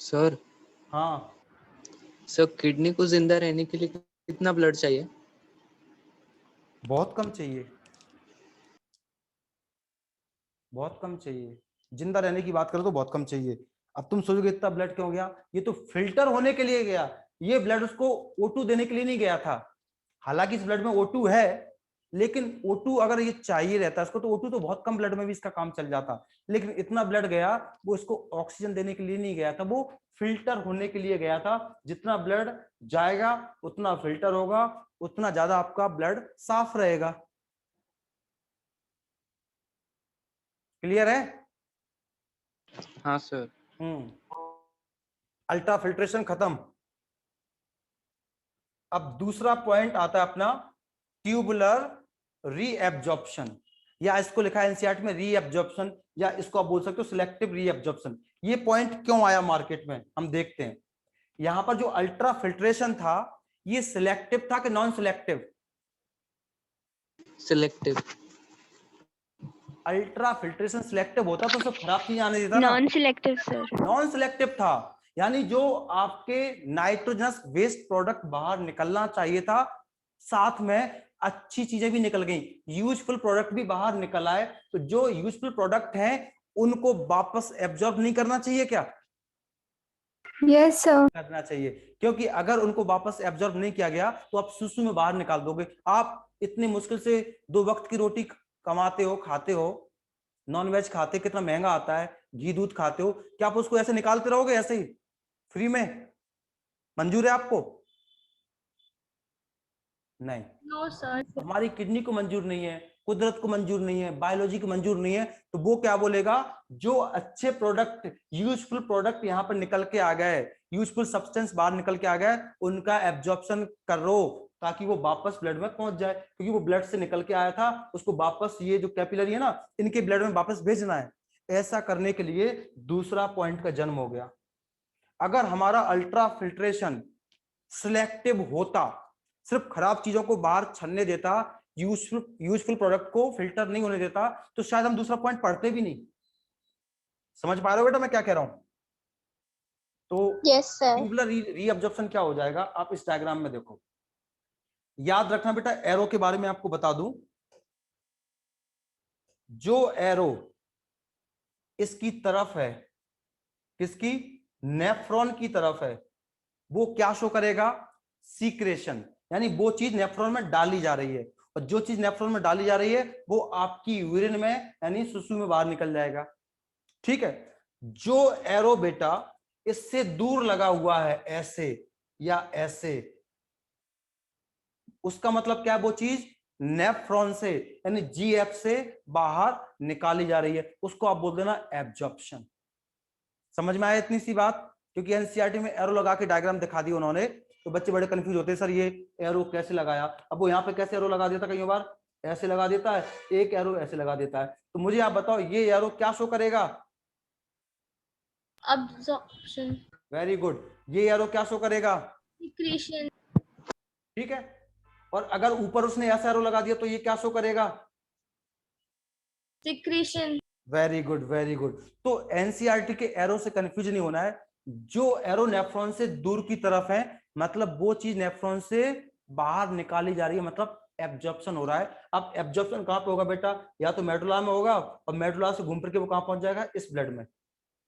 सर हाँ सर किडनी को जिंदा रहने के लिए कितना ब्लड चाहिए? बहुत कम चाहिए, बहुत कम चाहिए। जिंदा रहने की बात करो तो बहुत कम चाहिए। अब तुम सोचोगे इतना ब्लड क्यों गया? ये तो फिल्टर होने के लिए गया, ये ब्लड उसको O2 देने के लिए नहीं गया था। हालांकि इस ब्लड में O2 है, लेकिन O2 अगर ये चाहिए रहता है इसको, तो O2 तो बहुत कम ब्लड में भी इसका काम चल जाता, लेकिन इतना ब्लड गया, वो इसको ऑक्सीजन देने के लिए नहीं गया था, वो फिल्टर होने के लिए गया था। जितना ब्लड जाएगा उतना फिल्टर होगा, उतना ज्यादा आपका ब्लड साफ रहेगा। क्लियर है? हाँ सर। अल्ट्रा फिल्ट्रेशन खत्म। अब दूसरा पॉइंट आता है अपना ट्यूबुलर रीएब्जॉर्प्शन, या इसको लिखा है एनसीईआरटी में रीएब्जॉर्प्शन, या इसको आप बोल सकते हो सिलेक्टिव रीएब्जॉर्प्शन। ये पॉइंट क्यों आया मार्केट में हम देखते हैं। यहां पर जो अल्ट्रा फिल्ट्रेशन था ये सिलेक्टिव था कि non selective? Selective. Ultra filtration selective होता तो सब खराब चीज आने देता ना। Non selective sir. Non selective था, यानी जो आपके नाइट्रोजनस वेस्ट प्रोडक्ट बाहर निकलना चाहिए था, साथ में अच्छी चीजें भी निकल गई, यूजफुल प्रोडक्ट भी बाहर निकल आए। तो जो यूजफुल प्रोडक्ट हैं उनको वापस एब्जॉर्ब नहीं करना चाहिए क्या? Yes sir. करना चाहिए, क्योंकि अगर उनको वापस एब्जॉर्ब नहीं किया गया तो आप सुसु में बाहर निकाल दोगे। आप इतनी मुश्किल से 2 वक्त की रोटी कमाते हो, खाते हो, नॉन वेज खाते, कितना महंगा आता है, घी दूध खाते हो, क्या आप उसको ऐसे निकालते रहोगे ऐसे ही फ्री में? मंजूर है आपको? नहीं। No sir. हमारी किडनी को मंजूर नहीं है, कुदरत को मंजूर नहीं है, बायोलॉजी को मंजूर नहीं है, तो वो क्या बोलेगा, जो अच्छे प्रोडक्ट, यूजफुल प्रोडक्ट यहाँ पर निकल के आ गए, यूजफुल सब्सटेंस बाहर निकल के आ गए, उनका एब्जॉर्प्शन करो ताकि वो वापस ब्लड में पहुंच जाए, क्योंकि वो ब्लड से निकल के आया था, उसको वापस ये जो कैपिलरी है ना, इनके ब्लड में वापस भेजना है। ऐसा करने के लिए दूसरा पॉइंट का जन्म हो गया। अगर हमारा अल्ट्रा फिल्ट्रेशन सिलेक्टिव होता, सिर्फ खराब चीजों को बाहर छन्ने देता, यूजफुल प्रोडक्ट को फिल्टर नहीं होने देता, तो शायद हम दूसरा पॉइंट पढ़ते भी नहीं। समझ पा रहे हो बेटा मैं क्या कह रहा हूं? तो यस सर। ट्यूबुलर रीअब्जॉर्प्शन क्या हो जाएगा, आप इस डायग्राम में देखो। याद रखना बेटा, एरो के बारे में आपको बता दूं, जो एरो इसकी तरफ है, किसकी? नेफ्रॉन की तरफ है, वो क्या शो करेगा? सीक्रेशन, यानी वो चीज नेफ्रॉन में डाली जा रही है, और जो चीज नेफ्रॉन में डाली जा रही है वो आपकी यूरिन में यानी सुसु में बाहर निकल जाएगा। ठीक है? जो एरो बेटा इससे दूर लगा हुआ है, ऐसे या ऐसे, उसका मतलब क्या है, वो चीज नेफ्रॉन से यानी जीएफ से बाहर निकाली जा रही है, उसको आप बोल देना एब्जॉर्प्शन। समझ में आया इतनी सी बात? क्योंकि एनसीईआरटी में एरो लगा के डायग्राम दिखा दी उन्होंने, तो बच्चे बड़े कंफ्यूज होते हैं, सर ये एरो कैसे लगाया? अब वो यहाँ पे कैसे एरो लगा देता, कई बार ऐसे लगा देता है, एक एरो ऐसे लगा देता है। तो मुझे आप बताओ ये एरो क्या शो करेगा? अब्जॉर्प्शन। Very good. ये एरो क्या शो करेगा? सिक्रीशन। ठीक है। और अगर ऊपर उसने ऐसा एरो लगा दिया तो ये क्या शो करेगा? Secretion. Very good, very good. तो एनसीईआरटी के एरो से कंफ्यूज नहीं होना है। जो एरो नेफ्रॉन से दूर की तरफ है, मतलब वो चीज नेफ्रॉन से बाहर निकाली जा रही है, मतलब एब्जॉर्प्शन हो रहा है। अब एब्जॉर्प्शन कहां पे होगा बेटा? या तो मेडुला में होगा, और मेडुला से घूम करके वो कहां पहुंच जाएगा? इस ब्लड में।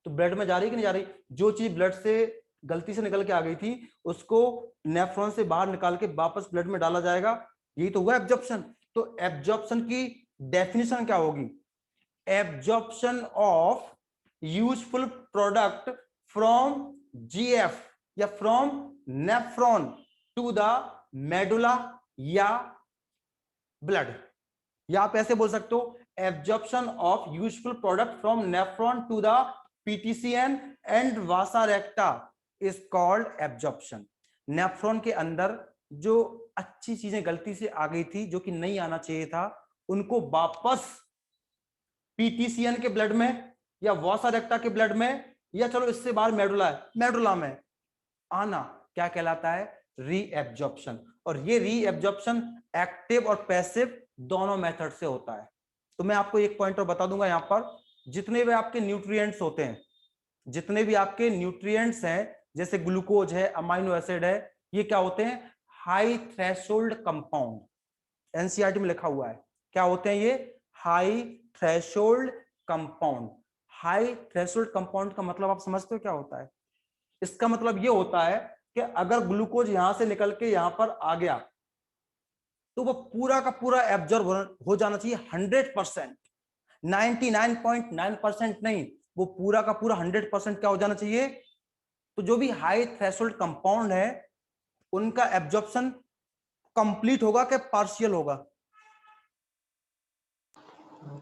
तो ब्लड में जा रही है कि नहीं जा रही? जो चीज ब्लड से गलती से निकल के आ गई थी उसको नेफ्रॉन से बाहर निकाल के वापस ब्लड में डाला जाएगा, यही तो हुआ एब्जॉर्प्शन। तो एब्जॉर्प्शन की डेफिनेशन क्या होगी? Absorption of useful product from GF या from nephron to the medulla या ब्लड, या आप ऐसे बोल सकते हो absorption of useful product from nephron to the PTCN and vasa recta is called absorption. Nephron के अंदर जो अच्छी चीजें गलती से आ गई थी, जो कि नहीं आना चाहिए था, उनको वापस पीटीसीएन के ब्लड में या वासा रेक्टा के ब्लड में, या चलो इससे बाहर मेडुला है, मेडुला में आना क्या कहलाता है? रीएब्जॉर्प्शन। और ये रीएब्जॉर्प्शन एक्टिव और पैसिव दोनों मेथड से होता है। तो मैं आपको एक पॉइंट और बता दूंगा, यहां पर जितने भी आपके न्यूट्रिएंट्स होते हैं, जितने भी आपके न्यूट्रिएंट्स हैं, जैसे ग्लूकोज है, अमाइनो एसिड है, ये क्या होते हैं? High threshold compound. एनसीईआरटी में लिखा हुआ है क्या होते हैं ये? High threshold compound. High threshold compound का मतलब आप समझते हो क्या होता है? इसका मतलब ये होता है कि अगर ग्लूकोज यहां से निकल के यहां पर आ गया तो वो पूरा का पूरा एब्जॉर्ब हो जाना चाहिए 100%, 99.9% नहीं, वो पूरा का पूरा 100% क्या हो जाना चाहिए। तो जो भी हाई थ्रेशोल्ड कंपाउंड है उनका एब्जॉर्प्शन कंप्लीट होगा क्या पार्शियल होगा?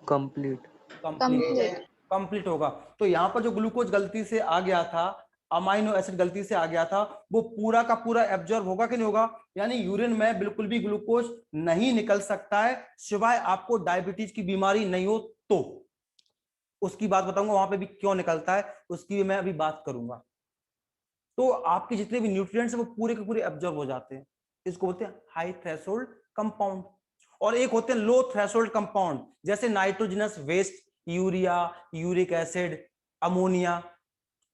कंप्लीट। कंप्लीट। कंप्लीट होगा। तो यहां पर जो ग्लूकोज गलती से आ गया था, अमाइनो एसिड गलती से आ गया था, वो पूरा का पूरा एब्जॉर्ब होगा कि नहीं होगा? यानी यूरिन में बिल्कुल भी ग्लूकोज नहीं निकल सकता है सिवाय आपको डायबिटीज की बीमारी नहीं हो तो। उसकी बात बताऊंगा वहां पे भी क्यों निकलता है, उसकी भी मैं अभी बात करूंगा। तो आपके जितने भी न्यूट्रिएंट्स हैं वो पूरे के पूरे एब्जॉर्ब हो जाते हैं। इसको बोलते हैं हाई थ्रेशोल्ड कंपाउंड। और एक होते हैं लो थ्रेशोल्ड कंपाउंड, जैसे nitrogenous waste, urea, uric acid, ammonia,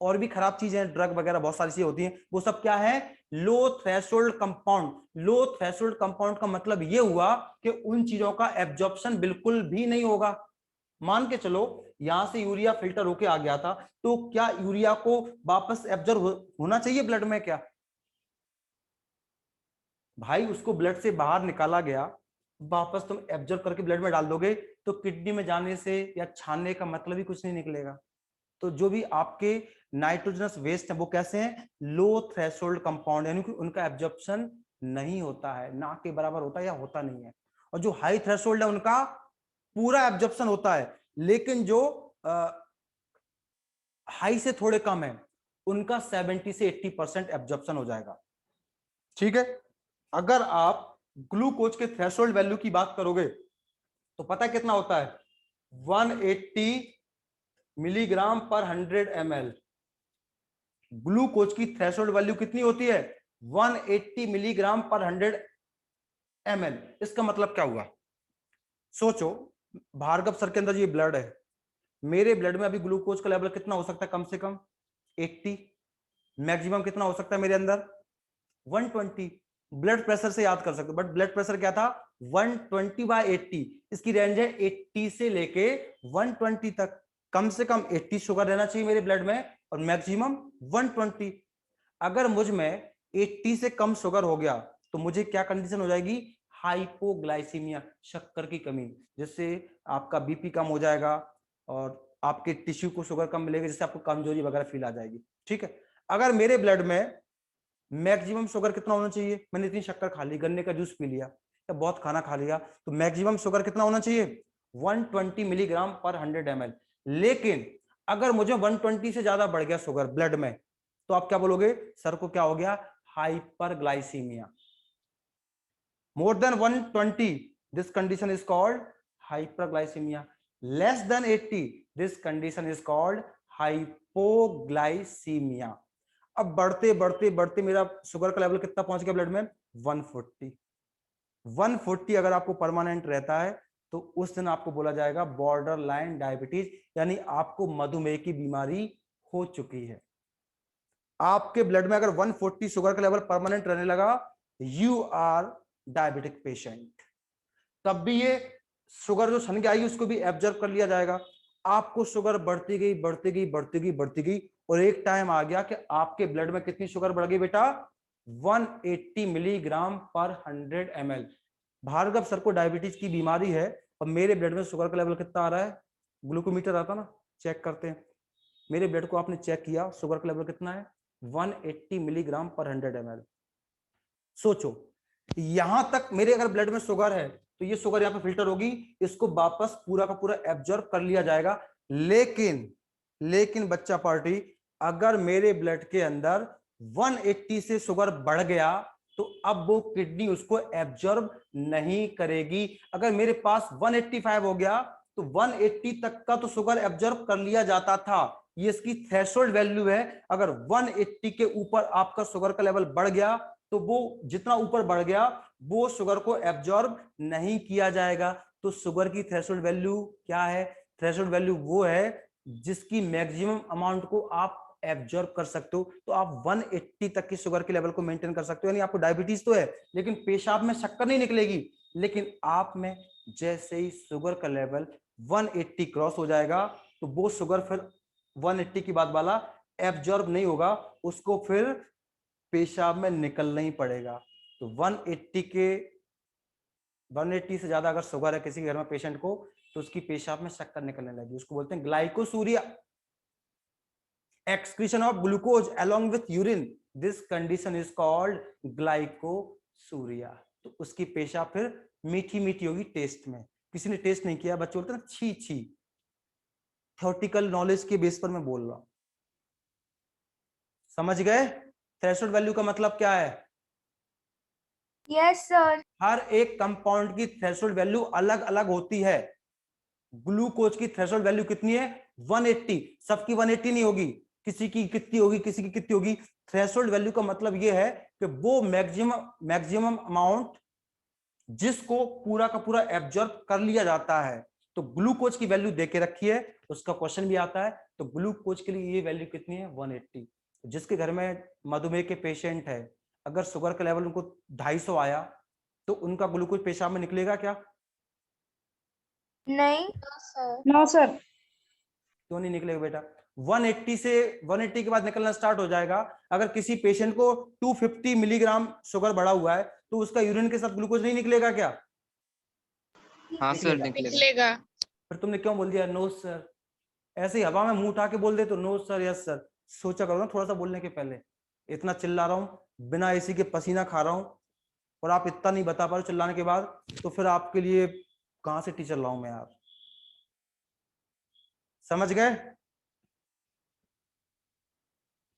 और भी खराब चीजें, ड्रग वगैरह बहुत सारी चीजें होती हैं, वो सब क्या है? लो थ्रेशोल्ड कंपाउंड। लो थ्रेशोल्ड कंपाउंड का मतलब ये हुआ कि उन चीजों का एब्जॉर्प्शन बिल्कुल भी नहीं होगा। मान के चलो यहां से यूरिया फिल्टर होके आ गया था, तो क्या यूरिया को वापस एब्जॉर्ब होना चाहिए ब्लड में क्या? भाई उसको ब्लड से बाहर निकाला गया, वापस तुम एब्जॉर्ब करके ब्लड में डाल दोगे तो किडनी में जाने से या छानने का मतलब ही कुछ नहीं निकलेगा। तो जो भी आपके नाइट्रोजनस वेस्ट है वो कैसे हैं? लो थ्रेशोल्ड कंपाउंड, यानी कि उनका एब्जॉर्प्शन नहीं होता है, ना के बराबर होता है या होता नहीं है। और जो हाई थ्रेशोल्ड है उनका पूरा एब्जॉर्प्शन होता है, लेकिन जो हाई से थोड़े कम है उनका 70 से 80% एब्जॉर्प्शन हो जाएगा। ठीक है। अगर आप ग्लूकोज के थ्रेशोल्ड वैल्यू की बात करोगे तो पता है कितना होता है? 180 मिलीग्राम पर 100 ml। ग्लूकोज की थ्रेशोल्ड वैल्यू कितनी होती है? 180 मिलीग्राम पर 100 ml। इसका मतलब क्या हुआ? सोचो, भार्गव सर के अंदर ये ब्लड है, मेरे ब्लड में अभी ग्लूकोज का लेवल कितना हो सकता है? कम से कम 80। मैक्सिमम कितना हो सकता है मेरे अंदर? 120। ब्लड प्रेशर से याद कर सकते हो, बट ब्लड प्रेशर क्या था? 120/80। इसकी रेंज है 80 से लेके 120 तक। कम से कम 80 शुगर रहना चाहिए मेरे ब्लड में और मैक्सिमम 120। अगर मुझ में 80 से कम शुगर हो गया तो मुझे क्या कंडीशन हो जाएगी? हाइपोग्लाइसीमिया, शक्कर की कमी, जिससे आपका बीपी कम हो जाएगा और आपके टिश्यू को शुगर कम मिलेगा, जिससे आपको कमजोरी वगैरह फील आ जाएगी। ठीक है। अगर मेरे ब्लड में मैक्सिमम शुगर कितना होना चाहिए? मैंने इतनी शक्कर खा ली, गन्ने का जूस पी लिया या बहुत खाना खा लिया, तो मैक्सिमम शुगर कितना होना चाहिए? 120 मिलीग्राम पर 100 ml। लेकिन अगर मुझे 120 से ज्यादा बढ़ गया शुगर ब्लड में, तो आप क्या बोलोगे? सर को क्या हो गया? Hyperglycaemia. More than 120, this condition is called hyperglycaemia. Less than 80, this condition is called hypoglycaemia. अब बढ़ते बढ़ते बढ़ते मेरा शुगर का लेवल कितना पहुंच गया ब्लड में? 140। 140 अगर आपको परमानेंट रहता है तो उस दिन आपको बोला जाएगा बॉर्डर लाइन डायबिटीज, यानी आपको मधुमेह की बीमारी हो चुकी है। आपके ब्लड में अगर 140 शुगर का लेवल परमानेंट रहने लगा, यू आर डायबिटिक पेशेंट। तब भी ये शुगर जो सन के आएगी उसको भी एब्जॉर्ब कर लिया जाएगा। आपको शुगर बढ़ती गई बढ़ती गई बढ़ती गई बढ़ती गई और एक टाइम आ गया कि आपके ब्लड में कितनी शुगर बढ़ गई बेटा? 180 मिलीग्राम पर 100 ml। भार्गव सर को डायबिटीज की बीमारी है और मेरे ब्लड में शुगर का लेवल कितना आ रहा है? ग्लूकोमीटर आता ना, चेक करते हैं। मेरे ब्लड को आपने चेक किया, शुगर का लेवल कितना है? 180 मिलीग्राम पर 100 ml। सोचो, यहां तक मेरे अगर ब्लड में शुगर है तो ये शुगर यहां पे फिल्टर होगी, इसको वापस पूरा का पूरा एब्जॉर्ब कर लिया जाएगा। लेकिन बच्चा पार्टी, अगर मेरे ब्लड के अंदर 180 से शुगर बढ़ गया तो अब वो किडनी उसको एब्जॉर्ब नहीं करेगी। अगर मेरे पास 185 हो गया तो 180 तक का तो शुगर एब्जॉर्ब कर लिया जाता था, ये इसकी थ्रेशोल्ड वैल्यू है। अगर 180 के ऊपर आपका शुगर का लेवल बढ़ गया तो वो जितना ऊपर बढ़ गया वो शुगर को एब्जॉर्ब नहीं किया जाएगा। तो शुगर की थ्रेशोल्ड वैल्यू क्या है? थ्रेशोल्ड वैल्यू वो है जिसकी मैक्सिमम अमाउंट को आप एब्जॉर्ब कर सकते हो। तो आप 180 तक की शुगर के लेवल को मेंटेन कर सकते हो, यानी आपको डायबिटीज तो है लेकिन पेशाब में शक्कर नहीं निकलेगी। लेकिन आप में जैसे ही शुगर का लेवल 180 क्रॉस हो जाएगा तो वो शुगर फिर 180 की बात वाला एब्जॉर्ब नहीं होगा, उसको फिर पेशाब में निकलना ही पड़ेगा। तो 180 के 180 से ज्यादा अगर शुगर है किसी के घर में पेशेंट को, तो उसकी पेशाब में शक्कर निकलने लगी, उसको बोलते हैं glycosuria. Excretion of glucose along with urine, this condition is called glycosuria. तो उसकी पेशाब फिर मीठी मीठी होगी टेस्ट में। किसी ने टेस्ट नहीं किया, बच्चे बोलते हैं ना छी छी। थ्योरेटिकल नॉलेज के बेस पर मैं बोल रहा हूं, समझ गए? थ्रेशोल्ड वैल्यू का मतलब क्या है? Yes sir. हर एक कंपाउंड की थ्रेशोल्ड वैल्यू अलग अलग होती है। ग्लूकोज की थ्रेशोल्ड वैल्यू कितनी है? 180। सबकी 180 नहीं होगी, किसी की कितनी होगी, किसी की कितनी होगी। थ्रेशोल्ड वैल्यू का मतलब यह है कि वो मैक्सिमम अमाउंट जिसको पूरा का पूरा एब्जॉर्ब कर लिया जाता है। तो ग्लूकोज की वैल्यू देके रखी है, उसका क्वेश्चन भी आता है। तो ग्लूकोज के लिए ये वैल्यू कितनी है? 180। जिसके घर में मधुमेह के पेशेंट है, अगर शुगर का लेवल उनको 250 आया, तो उनका ग्लूकोज पेशाब में निकलेगा क्या? नहीं सर। No sir. क्यों नहीं निकलेगा बेटा? 180 से 180 के बाद निकलना स्टार्ट हो जाएगा। अगर किसी पेशेंट को 250 मिलीग्राम शुगर बढ़ा हुआ है, तो उसका यूरिन के साथ ग्लूकोज नहीं निकलेगा क्या? हाँ सर निकलेगा। फिर तुमने क्यों बोल दिया नो सर? ऐसे ही हवा में मुंह उठा के बोल दे तो नो सर यस सर। सोचा करो ना थोड़ा सा बोलने के पहले। इतना चिल्ला रहा हूं, बिना एसी के पसीना खा रहा हूं, और आप इतना नहीं बता पा रहे चिल्लाने के बाद, तो फिर आपके लिए कहां से टीचर लाऊं मैं यार? समझ गए?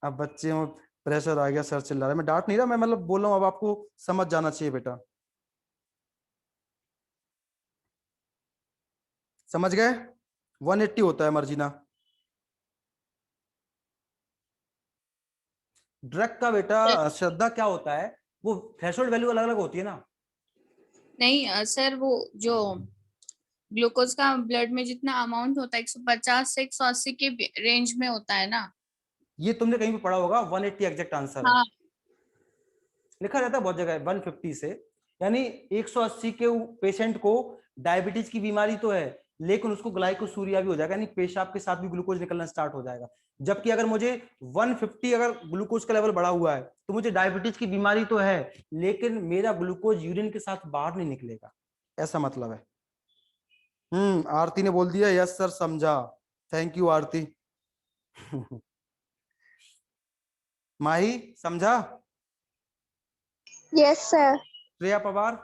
अब बच्चे में प्रेशर आ गया, सर चिल्ला रहा है। मैं डांट नहीं रहा, मैं मतलब बोल रहा हूं, अब आपको समझ जाना चाहिए बेटा। समझ गए? 180 होता है मर्जीना। ड्रग का बेटा श्रद्धा क्या होता है? वो थ्रेशोल्ड वैल्यू अलग अलग होती है ना। नहीं सर, वो जो ग्लूकोज का ब्लड में जितना अमाउंट होता है 150 से 180 के रेंज में होता है ना। ये तुमने कहीं भी पढ़ा होगा, 180 एग्जैक्ट आंसर है। हाँ। लिखा रहता है बहुत जगह 150 से, यानी 180 के पेशेंट को डायबिटीज की बीमारी तो है, लेकिन उसको ग्लाइकोसूरिया भी हो जाएगा, यानी पेशाब के साथ भी ग्लूकोज निकलना स्टार्ट हो जाएगा। जबकि अगर मुझे 150 अगर ग्लूकोज का लेवल बढ़ा हुआ है, तो मुझे डायबिटीज की बीमारी तो है, लेकिन मेरा ग्लूकोज यूरिन के साथ बाहर नहीं निकलेगा, ऐसा मतलब है। आरती ने बोल दिया यस सर समझा। थैंक यू आरती। माही समझा? Yes sir. श्रेया पवार,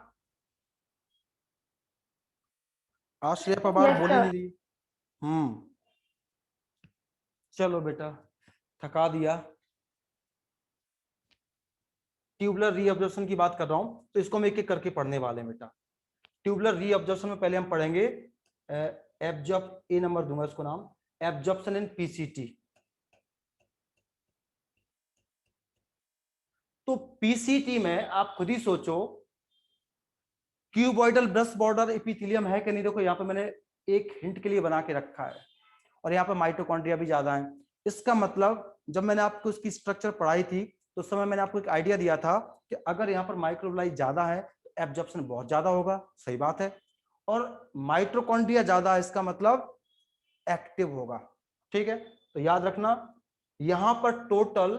आज श्रेया पवार Yes, बोल ही sir. नहीं रही। चलो बेटा, थका दिया। ट्यूबुलर रीअब्जॉर्प्शन की बात कर रहा हूं, तो इसको हम एक एक करके पढ़ने वाले हैं बेटा। ट्यूबुलर रीअब्जॉर्प्शन में पहले हम पढ़ेंगे एब्जॉर्ब, ए नंबर दूंगा इसको नाम, एब्जॉर्प्शन इन पीसीटी। तो पीसीटी में आप खुद ही सोचो, क्यूबॉइडल ब्रश बॉर्डर एपिथेलियम है कि नहीं? देखो यहाँ पे मैंने एक हिंट के लिए बना के रखा है, और यहाँ पे माइटोकॉन्ड्रिया भी ज्यादा है। इसका मतलब जब मैंने आपको इसकी स्ट्रक्चर पढ़ाई थी, तो उस समय मैंने आपको एक आइडिया दिया था कि अगर यहाँ पर माइक्रोबिलाई ज्यादा है तो एब्जॉर्प्शन बहुत ज्यादा होगा, सही बात है। और माइटोकॉन्ड्रिया ज्यादा है, इसका मतलब एक्टिव होगा, ठीक है? तो याद रखना, यहां पर टोटल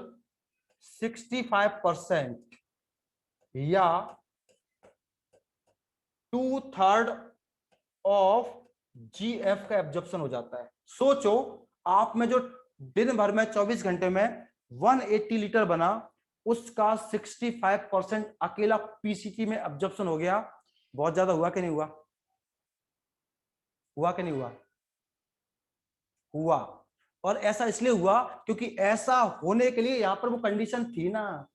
65% या 2/3 ऑफ जीएफ का एब्जॉर्प्शन हो जाता है। सोचो, आप में जो दिन भर में 24 घंटे में 180 लीटर बना, उसका 65% अकेला पीसीटी में एब्जॉर्प्शन हो गया। बहुत ज्यादा हुआ कि नहीं हुआ? हुआ कि नहीं हुआ? हुआ। और ऐसा इसलिए हुआ क्योंकि ऐसा होने के लिए यहां पर वो कंडीशन थी ना,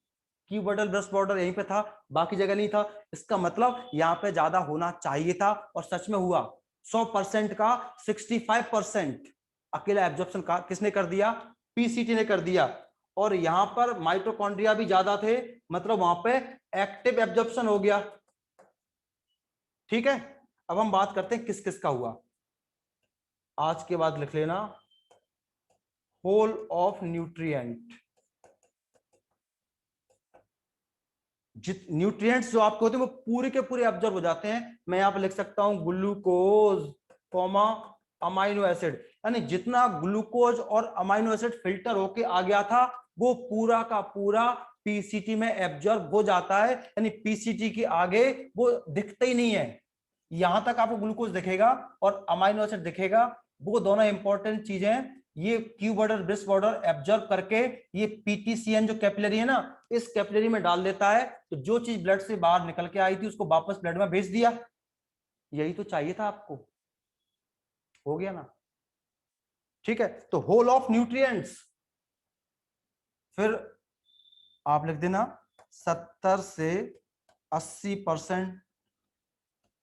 क्यूबॉइडल ब्रश बॉर्डर यहीं पे था, बाकी जगह नहीं था। इसका मतलब यहाँ पे ज्यादा होना चाहिए था, और सच में हुआ। 100% का 65% अकेला एब्जॉर्प्शन का किसने कर दिया? पीसीटी ने कर दिया। और यहां पर माइटोकॉन्ड्रिया भी ज्यादा थे, मतलब वहां पे एक्टिव एब्जॉर्प्शन हो गया, ठीक है? अब हम बात करते हैं किस किस का हुआ। आज के बाद लिख लेना, होल ऑफ न्यूट्रिएंट। न्यूट्रिएंट्स जो आपके होते हैं वो पूरे के पूरे एब्जॉर्ब हो जाते हैं। मैं यहां पर लिख सकता हूं ग्लूकोज कॉमा अमाइनो एसिड, यानी जितना ग्लूकोज और अमाइनो एसिड फिल्टर होके आ गया था, वो पूरा का पूरा पीसीटी में एब्जॉर्ब हो जाता है, यानी पीसीटी के आगे वो दिखता ही नहीं है। यहां तक आपको ग्लूकोज दिखेगा और अमाइनो एसिड दिखेगा, वो दोनों इंपॉर्टेंट चीजें ये Q border brisk border absorb करके ये पीटीसीएन जो कैपिलरी है ना, इस कैपिलरी में डाल देता है। तो जो चीज ब्लड से बाहर निकल के आई थी उसको वापस ब्लड में भेज दिया। यही तो चाहिए था आपको, हो गया ना? ठीक है, तो होल ऑफ न्यूट्रिएंट्स, फिर आप लिख देना 70 से 80%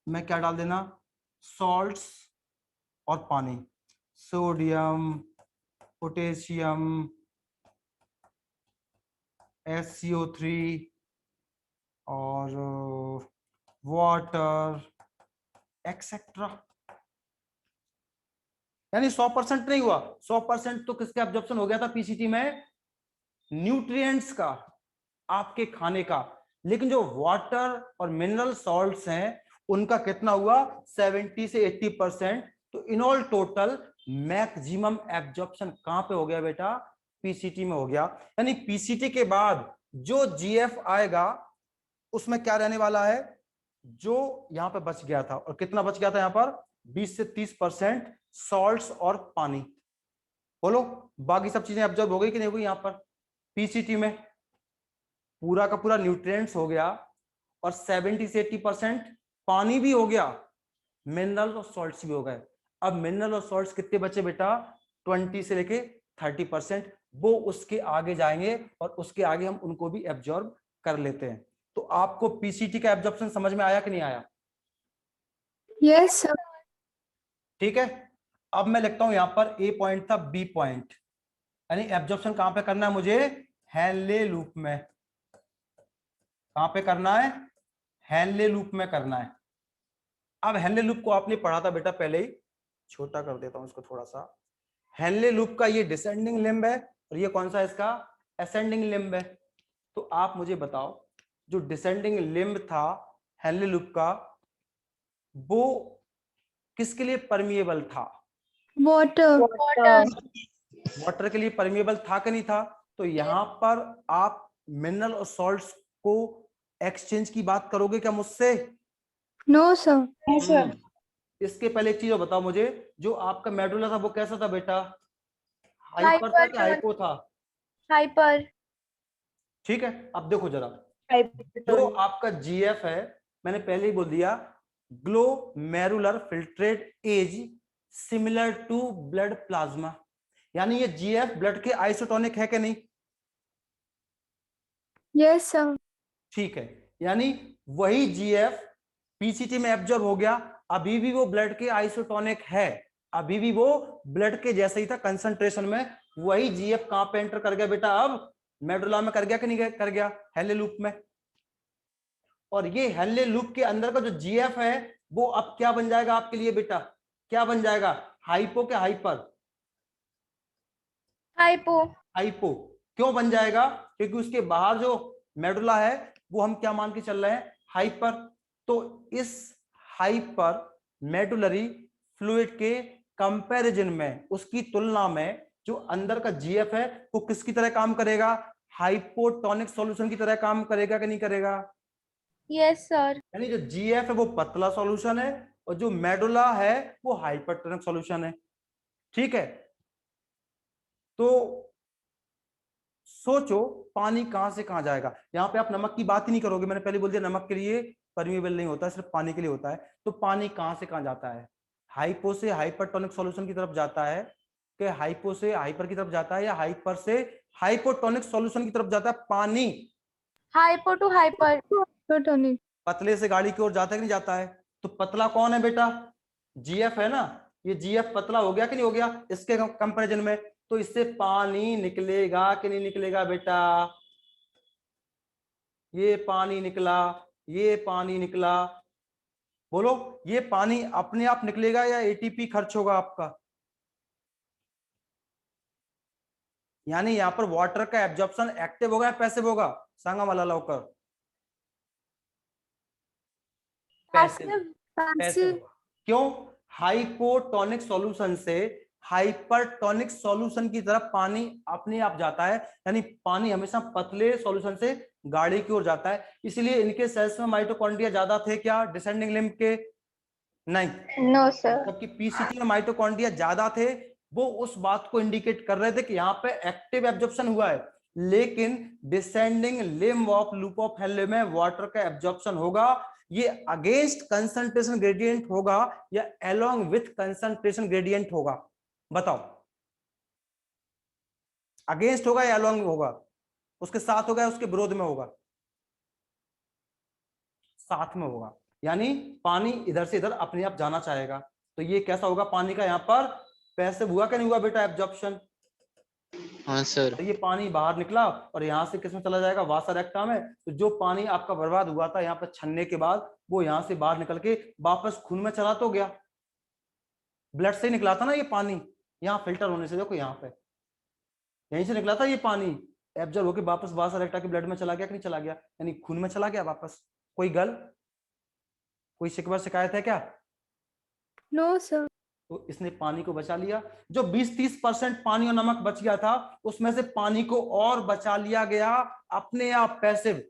में क्या डाल देना, सॉल्ट्स और पानी, सोडियम, पोटेशियम, SCO3 और वाटर एक्सेट्रा। यानी 100% नहीं हुआ, 100% तो किसके एब्जॉर्प्शन हो गया था पीसीटी में, न्यूट्रिएंट्स का, आपके खाने का। लेकिन जो वाटर और मिनरल सॉल्ट्स हैं उनका कितना हुआ, 70 से 80%। तो in all total maximum absorption कहां पे हो गया बेटा, पीसीटी में हो गया। यानी पीसीटी के बाद जो जीएफ आएगा उसमें क्या रहने वाला है, जो यहां पे बच गया था, और कितना बच गया था यहां पर, 20 से 30% सॉल्ट्स और पानी। बोलो बाकी सब चीजें एब्जॉर्ब हो गई कि नहीं हो गई? यहां पर पीसीटी में पूरा का पूरा न्यूट्रिएंट्स हो गया और 70 से 80% पानी भी हो गया, मिनरल और सॉल्ट्स भी हो गए। अब मिनरल और सॉल्ट्स कितने बचे बेटा, 20 से लेके 30%, वो उसके आगे जाएंगे और उसके आगे हम उनको भी एब्जॉर्ब कर लेते हैं। तो आपको पीसीटी का एब्जॉर्प्शन समझ में आया कि नहीं आया? Yes sir. ठीक है, अब मैं लिखता हूं यहां पर ए पॉइंट था, बी पॉइंट, यानी एब्जॉर्प्शन कहां पे करना है मुझे, हेनले लूप में। कहां पे करना है, हेनले लूप में करना है। अब हेनले लूप को आपने पढ़ा था बेटा पहले ही, छोटा कर देता हूं इसको थोड़ा सा। हेनले लूप का ये डिसेंडिंग लिम्ब है और ये कौन सा है इसका, असेंडिंग लिम्ब है। तो आप मुझे बताओ, जो डिसेंडिंग लिम्ब था हेनले लूप का, वो किसके लिए परमिएबल था, वाटर। वाटर के लिए परमिएबल था कि नहीं था? तो यहां पर आप मिनरल और सॉल्ट्स को एक्सचेंज की बात करोगे क्या मुझसे? No sir. इसके पहले एक चीज और बताओ मुझे, जो आपका मेडुला था वो कैसा था बेटा, हाइपर था कि हाइपो था? हाइपर। ठीक है, अब देखो जरा, जो आपका जीएफ है, मैंने पहले ही बोल दिया, glomerular filtrate as similar to blood plasma. यानी ये जीएफ ब्लड के आइसोटोनिक है कि नहीं? Yes sir. ठीक है, यानी वही जीएफ पीसीटी में एब्जॉर्ब हो गया, अभी भी वो ब्लड के आइसोटोनिक है, अभी भी वो ब्लड के जैसे ही था कंसंट्रेशन में। वही जीएफ कहां पे एंटर कर गया बेटा, अब मेडुला में कर गया कि नहीं कर गया, हेनले लूप में। और ये हेनले लूप के अंदर का जो जीएफ है वो अब क्या बन जाएगा आपके लिए बेटा, क्या बन जाएगा, हाइपो के हाइपर? हाइपो। हाइपो। क्यों बन जाएगा, क्योंकि उसके बाहर जो मेडुला है वो हम क्या मान के चल रहे हैं, हाइपर। तो इस हाइपर मेडुलरी फ्लूइड के कंपैरिजन में, उसकी तुलना में जो अंदर का जीएफ है वो किसकी तरह काम करेगा, हाइपोटोनिक सॉल्यूशन की तरह काम करेगा कि नहीं करेगा? Yes sir. यानी जो जीएफ है वो पतला सॉल्यूशन है और जो मेडुला है वो हाइपरटोनिक सॉल्यूशन है। ठीक है, तो सोचो पानी कहां से कहां जाएगा। यहां पे आप नमक की बात ही नहीं करोगे, मैंने पहले बोल दिया नमक के लिए परमिएबल नहीं होता, सिर्फ पानी के लिए होता है। तो पानी कहां से कहां जाता है, हाइपो से हाइपरटोनिक सॉल्यूशन की तरफ जाता है, कि हाइपो से हाइपर की तरफ जाता है, या हाइपर से हाइपोटोनिक सॉल्यूशन की तरफ जाता है पानी? Hypo to hyper. हाइपोटोनिक। पतले से गाढ़ी की ओर जाता है कि नहीं जाता है? तो पतला कौन है बेटा, जीएफ है ना, ये जीएफ पतला हो गया कि नहीं हो गया इसके कंपैरिजन में? तो इससे पानी निकलेगा कि नहीं निकलेगा बेटा, ये पानी निकला, ये पानी निकला, बोलो ये पानी अपने आप निकलेगा या एटीपी खर्च होगा आपका? यानी यहां पर वाटर का एब्जॉर्प्शन एक्टिव होगा या पैसिव होगा, सांगा मला लवकर? पैसिव। पैसिव। क्यों, हाइपोटोनिक सॉल्यूशन से हाइपरटोनिक सॉल्यूशन की तरफ पानी अपने आप जाता है, यानी पानी हमेशा पतले सॉल्यूशन से गाढ़े की ओर जाता है। इसलिए इनके सेल्स में माइटोकॉन्ड्रिया ज्यादा थे क्या, डिसेंडिंग लिम्ब के? नहीं, नो सर। जबकि पीसीटी और माइटोकॉन्ड्रिया ज्यादा थे, वो उस बात को इंडिकेट कर रहे थे कि यहाँ पे एक्टिव एब्जॉर्प्शन हुआ है, लेकिन descending limb of loop of Henley में वाटर का एब्जॉर्प्शन होगा, ये अगेंस्ट कंसंट्रेशन ग्रेडियंट होगा या अलोंग विथ कंसंट्रेशन ग्रेडियंट होगा? बताओ, अगेंस्ट होगा या अलोंग होगा? उसके साथ होगा या उसके विरोध में होगा? साथ में होगा, यानी पानी इधर से इधर अपने आप जाना चाहेगा। तो ये कैसा होगा पानी का? यहाँ पर पैसिव हुआ क्या नहीं हुआ बेटा एब्जॉर्प्शन? हाँ सर। तो ये पानी बाहर निकला और यहाँ से किसमें चला जाएगा? वासा रेक्टा में। तो जो पानी आपका बर्बाद हुआ था यहाँ पर छन्ने के बाद, वो यहाँ से बाहर निकल के वापस खून में चला तो गया, ब्लड से निकला था ना ये पानी, यहाँ फिल्टर होने से देखो यहाँ पे यहीं से निकला था ये पानी, एब्जॉर्ब होकर वापस वासा रेक्टा के ब्लड में चला गया कि नहीं चला गया? यानी खून में चला गया वापस। कोई कोई शिकवा शिकायत है क्या? No sir. तो इसने पानी को बचा लिया। जो 20-30% पानी और नमक बच गया था, उसमें से पानी को और बचा लिया गया अपने आप, पैसिव।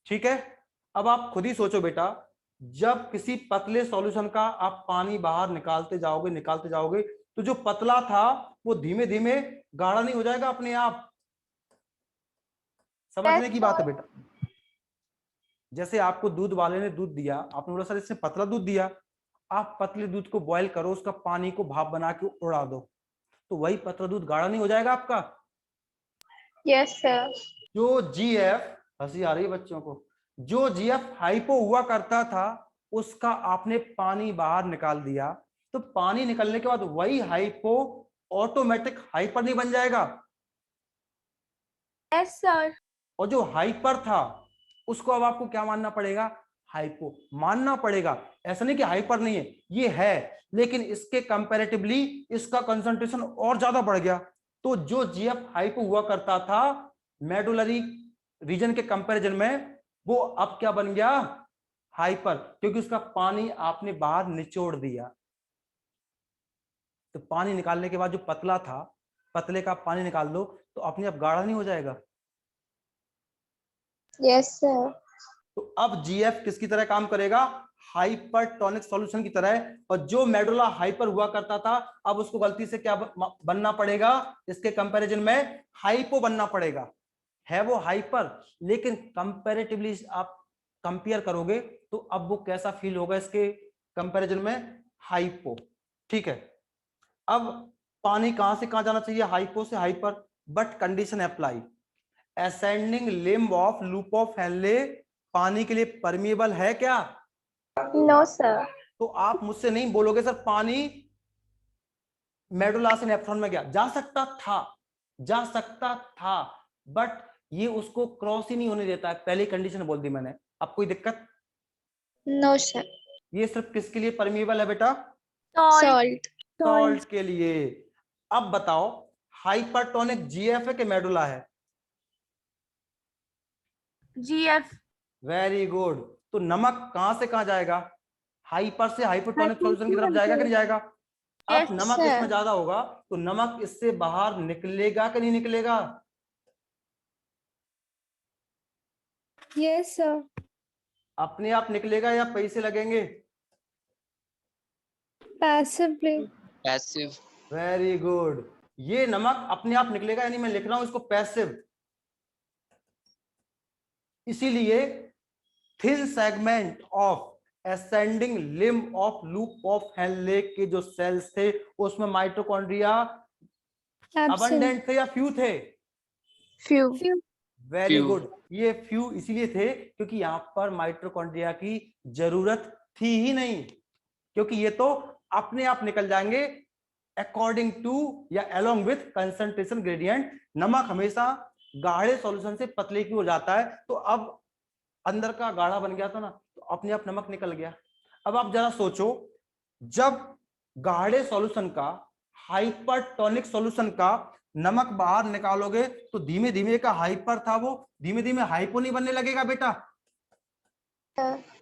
ठीक है, अब आप खुद ही सोचो बेटा, जब किसी पतले सॉल्यूशन का आप पानी बाहर निकालते जाओगे तो जो पतला था वो धीमे धीमे गाढ़ा नहीं हो जाएगा अपने आप? समझने की बात है बेटा। जैसे आपको दूध वाले ने दूध दिया, आपने बोला सर इसने पतला दूध दिया, आप पतले दूध को बॉईल करो, उसका पानी को भाप बना के उड़ा दो, तो वही पतला दूध गाढ़ा नहीं हो जाएगा आपका? Yes sir. जो जीएफ, हंसी आ रही है बच्चों को, जो जीएफ हाइपो हुआ करता था उसका आपने पानी बाहर निकाल दिया, तो पानी निकलने के बाद वही हाइपो ऑटोमेटिक हाइपर नहीं बन जाएगा? Yes sir. और जो हाइपर था उसको अब आपको क्या मानना पड़ेगा? हाइपो मानना पड़ेगा। ऐसा नहीं कि हाइपर नहीं है, ये है, लेकिन इसके कंपैरेटिवली इसका कंसंट्रेशन और ज्यादा बढ़ गया। तो जो जीएफ हाइपो हुआ करता था मेडुलरी रीजन के कंपैरिजन में, वो अब क्या बन गया? हाइपर, क्योंकि उसका पानी आपने बाहर निचोड़ दिया। तो पानी निकालने के बाद जो पतला था, पतले का पानी निकाल दो तो अपने आप गाढ़ा नहीं हो जाएगा? Yes sir. तो अब जीएफ किसकी तरह काम करेगा? हाइपरटोनिक सॉल्यूशन की तरह। और जो मेडुला हाइपर हुआ करता था, अब उसको गलती से क्या बनना पड़ेगा? इसके कंपैरिजन में हाइपो बनना पड़ेगा। है वो हाइपर, लेकिन कंपैरेटिवली आप कंपेयर करोगे तो अब वो कैसा फील होगा इसके कंपैरिजन में? हाइपो। ठीक है, अब पानी कहां से कहां जाना चाहिए? हाइपो से hyper, but condition apply, ascending limb of loop of Henle पानी के लिए परमिएबल है क्या? No sir. तो आप मुझसे नहीं बोलोगे सर पानी मेडुला से नेफ्रॉन में गया। जा सकता था, बट ये उसको क्रॉस ही नहीं होने देता है। पहली कंडीशन बोल दी मैंने। अब कोई दिक्कत? No sir. ये सिर्फ किसके लिए परमिएबल है बेटा? सॉल्ट। सॉल्ट के लिए। अब बताओ, हाइपरटोनिक जीएफ है कि मेडुला है? जीएफ। Very good. तो नमक कहां से कहां जाएगा? हाइपर से हाइपरटोनिक सॉल्यूशन की तरफ जाएगा कि नहीं जाएगा? अब नमक sir. इसमें ज्यादा होगा तो नमक इससे बाहर निकलेगा कि नहीं निकलेगा? Yes sir. अपने आप निकलेगा या पैसे लगेंगे? पैसिवली। पैसिव। Very good. ये नमक अपने आप निकलेगा, यानी मैं लिख रहा हूं इसको पैसिव। इसीलिए thin segment of ascending limb of loop of Henley के जो सेल्स थे उसमें माइटोकॉन्ड्रिया अबंडेंट थे या फ्यू थे? फ्यू। Very Few. गुड। ये फ्यू इसीलिए थे क्योंकि यहां पर माइटोकॉन्ड्रिया की जरूरत थी ही नहीं, क्योंकि ये तो अपने आप निकल जाएंगे अकॉर्डिंग टू या अलोंग विथ कंसंट्रेशन ग्रेडियंट। नमक हमेशा गाढ़े सॉल्यूशन से पतले की ओर जाता है, तो अब अंदर का गाढ़ा बन गया था ना, तो अपने आप नमक निकल गया। अब आप जरा सोचो, जब गाढ़े सॉल्यूशन का, हाइपरटोनिक सॉल्यूशन का नमक बाहर निकालोगे तो धीमे धीमे का हाइपर था वो धीमे धीमे हाइपो नहीं बनने लगेगा बेटा?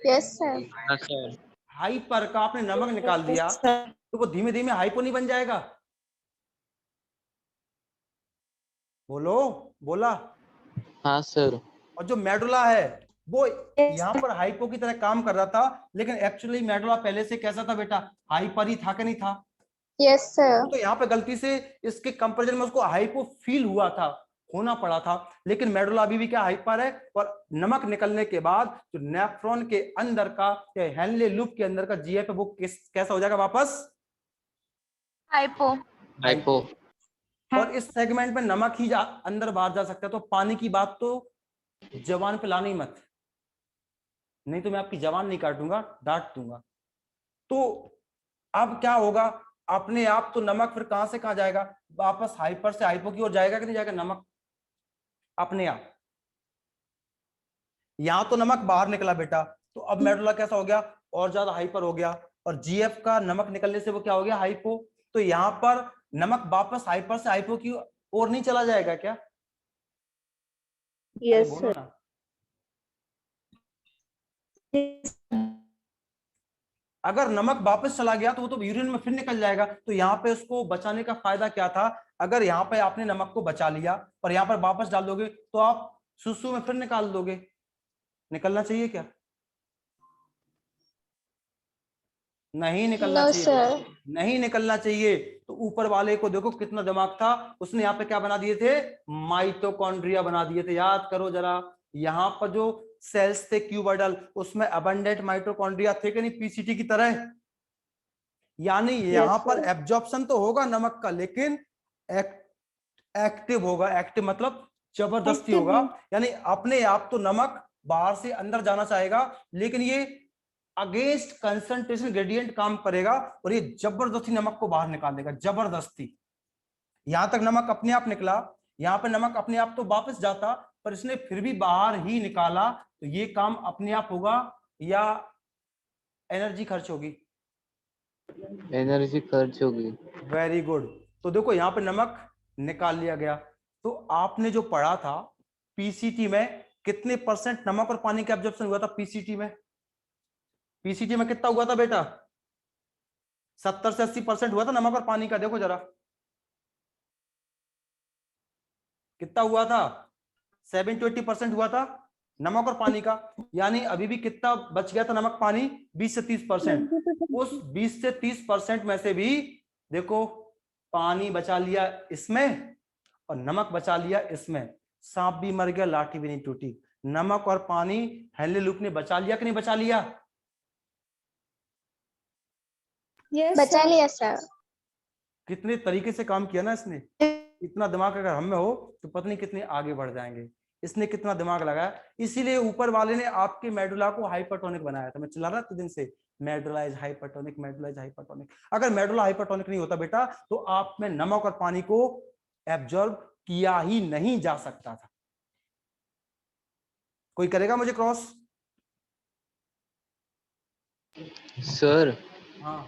Yes sir. हाँ सर। हाइपर का आपने नमक निकाल दिया तो वो धीमे धीमे हाइपो नहीं बन जाएगा? बोला। हाँ सर। और जो मेडुला है वो यहाँ पर हाइपो की तरह काम कर रहा था, लेकिन एक्चुअली मेडुला पहले से कैसा था बेटा, हाइपर ही था कि नहीं था? Yes sir. वो तो यहाँ पे गलती से इसके कंपैरिजन में उसको हाइपो फील हुआ था, होना पड़ा था, लेकिन मेडुला अभी भी क्या हाइपर है। और नमक निकलने के बाद जो नेफ्रॉन के अंदर का या हेनले लूप के अंदर का जीएफ है वो कैसा हो जाएगा वापस? हाइपो। हाइपो। और इस सेगमेंट में नमक ही अंदर बाहर जा सकता है। तो पानी की बात तो जवान पे लानी मत, नहीं तो मैं आपकी जवान नहीं काटूंगा, डांट दूंगा। तो अब क्या होगा, अपने आप तो नमक फिर कहां से कहां जाएगा, वापस हाइपर से हाइपो की ओर जाएगा कि नहीं जाएगा नमक? अपने आप। यहां तो नमक बाहर निकला बेटा, तो अब मेडुला कैसा हो गया, और ज्यादा हाइपर हो गया, और जीएफ का नमक निकलने से वो क्या हो गया, हाइपो। तो यहां पर नमक वापस हाइपर से हाइपो की ओर नहीं चला जाएगा क्या? अरे यस बोलो सर। ना। अगर नमक वापस चला गया तो वो तो यूरिन में फिर निकल जाएगा। तो यहाँ पे उसको बचाने का फायदा क्या था, अगर यहाँ पे आपने नमक को बचा लिया और यहाँ पर वापस डाल दोगे तो आप सुसु में फिर निकाल दोगे। निकलना चाहिए क्या? नहीं निकलना नो चाहिए बेटा, सर। नहीं निकलना चाहिए। तो ऊपर वाले को देखो कितना दिमाग था, उसने यहाँ पे क्या बना दिए थे, माइटोकॉन्ड्रिया बना दिए थे। याद करो जरा, यहाँ पर जो सेल्स थे क्यूबोइडल, उसमें अबंडेंट माइटोकॉन्ड्रिया थे कि नहीं, पीसीटी की तरह? यानी यहाँ पर एब्जॉर्प्शन तो होगा नमक का, लेकिन एक्टिव होगा। एक्टिव मतलब जबरदस्ती होगा, यानी अपने आप तो नमक बाहर से अंदर जाना चाहेगा, लेकिन ये अगेंस्ट कंसंट्रेशन ग्रेडियंट काम करेगा और ये जबरदस्ती नमक को बाहर निकाल देगा, जबरदस्ती। यहां तक नमक अपने आप निकला, यहाँ पे नमक अपने आप तो वापस जाता, पर इसने फिर भी बाहर ही निकाला। तो ये काम अपने आप होगा या एनर्जी खर्च होगी? एनर्जी खर्च होगी। Very good. तो देखो यहाँ पे नमक निकाल लिया गया। तो आपने जो पढ़ा था पीसीटी में, कितने परसेंट नमक और पानी का एब्जॉर्प्शन हुआ था पीसीटी में? पीसीटी में कितना हुआ था बेटा? 70 से 80% हुआ था नमक और पानी का। देखो जरा कितना हुआ था, 70-80% हुआ था नमक और पानी का। यानी अभी भी कितना बच गया था नमक पानी, 20 से 30%। उस 20 से 30% में से भी देखो पानी बचा लिया इसमें और नमक बचा लिया इसमें। सांप भी मर गया, लाठी भी नहीं टूटी। नमक और पानी हेनले लूप ने बचा लिया कि नहीं बचा लिया? बचा लिया सर। कितने तरीके से काम किया ना इसने। इतना दिमाग अगर हम में हो तो पता नहीं कितने आगे बढ़ जाएंगे। इसने कितना दिमाग लगाया, इसीलिए ऊपर वाले ने आपके मेडुला को हाइपरटोनिक बनाया था। मैं चला रहा था दिन से, medulla is hypertonic, medulla is hypertonic. अगर मेडुला हाइपरटोनिक नहीं होता बेटा तो आप में नमक और पानी को एब्जॉर्ब किया ही नहीं जा सकता था। कोई करेगा मुझे क्रॉस? सर हाँ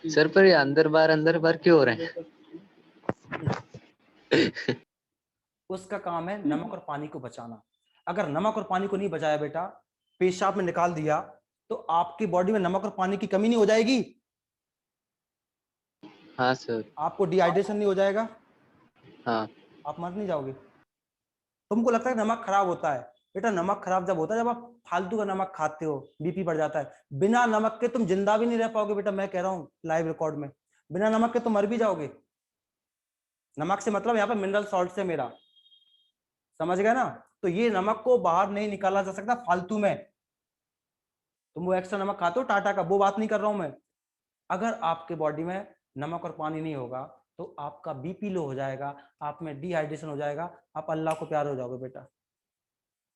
सर पर ये अंदर बार क्यों हो रहे हैं? उसका काम है नमक और पानी को बचाना। अगर नमक और पानी को नहीं बचाया बेटा, पेशाब में निकाल दिया, तो आपकी बॉडी में नमक और पानी की कमी नहीं हो जाएगी? हाँ सर। आपको डिहाइड्रेशन नहीं हो जाएगा? हाँ। आप मर नहीं जाओगे? तुमको लगता है नमक खराब होता है बेटा, नमक खराब जब होता है जब आप फालतू का नमक खाते हो, बीपी बढ़ जाता है। बिना नमक के तुम जिंदा भी नहीं रह पाओगे बेटा, मैं कह रहा हूँ लाइव रिकॉर्ड में। बिना नमक के तुम मर भी जाओगे। नमक से मतलब यहाँ पे मिनरल सॉल्ट से मेरा, समझ गए ना? तो ये नमक को बाहर नहीं निकाला जा सकता फालतू में। तुम वो एक्स्ट्रा नमक खाते हो टाटा का, वो बात नहीं कर रहा हूं मैं। अगर आपके बॉडी में नमक और पानी नहीं होगा तो आपका बीपी लो हो जाएगा, आप में डिहाइड्रेशन हो जाएगा, आप अल्लाह को प्यार हो जाओगे बेटा।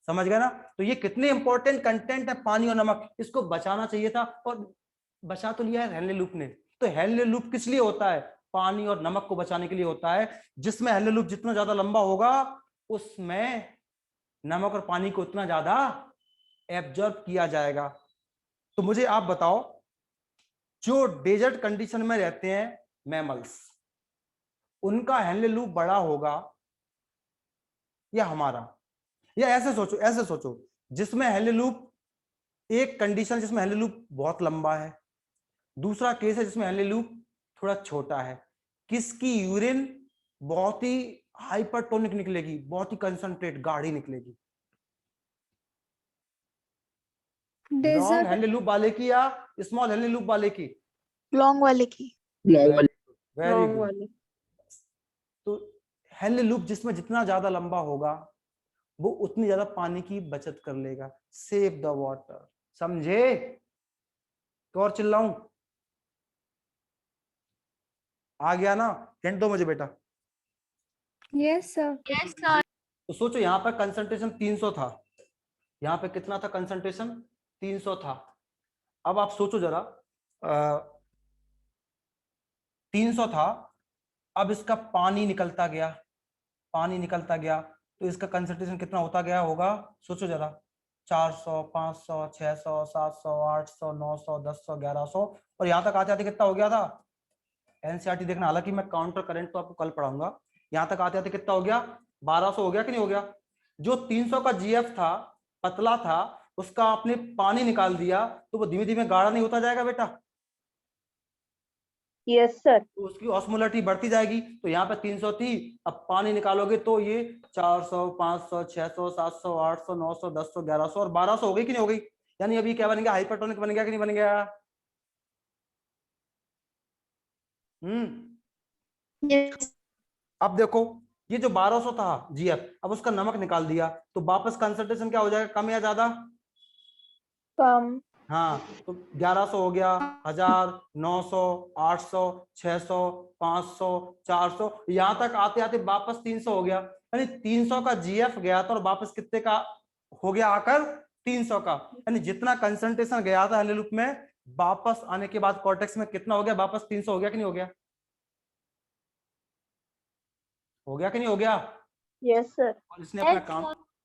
समझ गए ना? तो ये कितने इंपॉर्टेंट कंटेंट है पानी और नमक, इसको बचाना चाहिए था और बचा तो लिया है हेनले लूप ने। तो हेनले लूप किस लिए होता है? पानी और नमक को बचाने के लिए होता है, जिसमें हेनले लूप जितना ज्यादा लंबा होगा उसमें नमक और पानी को उतना ज्यादा एब्जॉर्ब किया जाएगा। तो मुझे आप बताओ, जो डेजर्ट कंडीशन में रहते हैं मैमल्स, उनका हेनले लूप बड़ा होगा या हमारा? या ऐसे सोचो जिसमें हेनले लूप, एक कंडीशन जिसमें हेनले लूप बहुत लंबा है, दूसरा केस है जिसमें हेनले लूप थोड़ा छोटा है। किसकी यूरिन बहुत ही हाइपरटोनिक निकलेगी, बहुत ही कंसंट्रेट गाढ़ी निकलेगी? लॉन्ग डेजर्ट हेनरी लूप वाले की या स्मॉल हेनरी लूप वाले की? लॉन्ग वाले की। Very long good. वाले। तो हेनरी लूप जिसमें जितना ज्यादा लंबा होगा वो उतनी ज्यादा पानी की बचत कर लेगा। Save the water. समझे? और चिल्लाऊं? आ गया ना? हिंट दो मुझे बेटा। Yes sir. Yes sir. तो सोचो यहाँ पर कंसंट्रेशन 300 था, यहाँ पे कितना था कंसंट्रेशन? 300 था। अब आप सोचो जरा, 300 था, अब इसका पानी निकलता गया, पानी निकलता गया, तो इसका कंसंट्रेशन कितना होता गया होगा? सोचो जरा, 400, 500, 600, 700, 800, 900, 1000, 1100, और यहाँ तक आते आते कितना हो गया था? एनसीईआरटी देखना, हालांकि मैं काउंटर करंट तो आपको कल पढ़ाऊंगा। यहाँ तक आते आते कितना हो गया? 1200 हो गया कि नहीं हो गया? जो 300 का जीएफ था, पतला था, उसका आपने पानी निकाल दिया, तो वो धीमे धीमे गाढ़ा नहीं होता जाएगा बेटा? Yes sir. तो उसकी ऑस्मोलरिटी बढ़ती जाएगी। तो यहाँ पे 300 थी, अब पानी निकालोगे तो ये 400, 500, 600, 700, 800, 900, 1000, 1100 और 1200 हो गई कि नहीं हो गई? यानी अभी क्या बन गया? हाइपरटोनिक बन गया कि नहीं बन गया? यस अब देखो, ये जो 1200 था जीएफ, अब उसका नमक निकाल दिया, तो वापस कंसंट्रेशन क्या हो जाएगा? कम या ज्यादा? कम। हाँ, तो 1100 हो गया, 1000, 900, 800, 600, 500, 400, यहां तक आते आते वापस 300 हो गया। यानी 300 का जीएफ गया था और वापस कितने का हो गया आकर? 300 का। यानी जितना कंसंट्रेशन गया था हेनरी लूप में, वापस आने के बाद कॉर्टेक्स में कितना हो गया? वापस 300 हो गया कि नहीं हो गया? हो गया कि नहीं हो गया? Yes sir.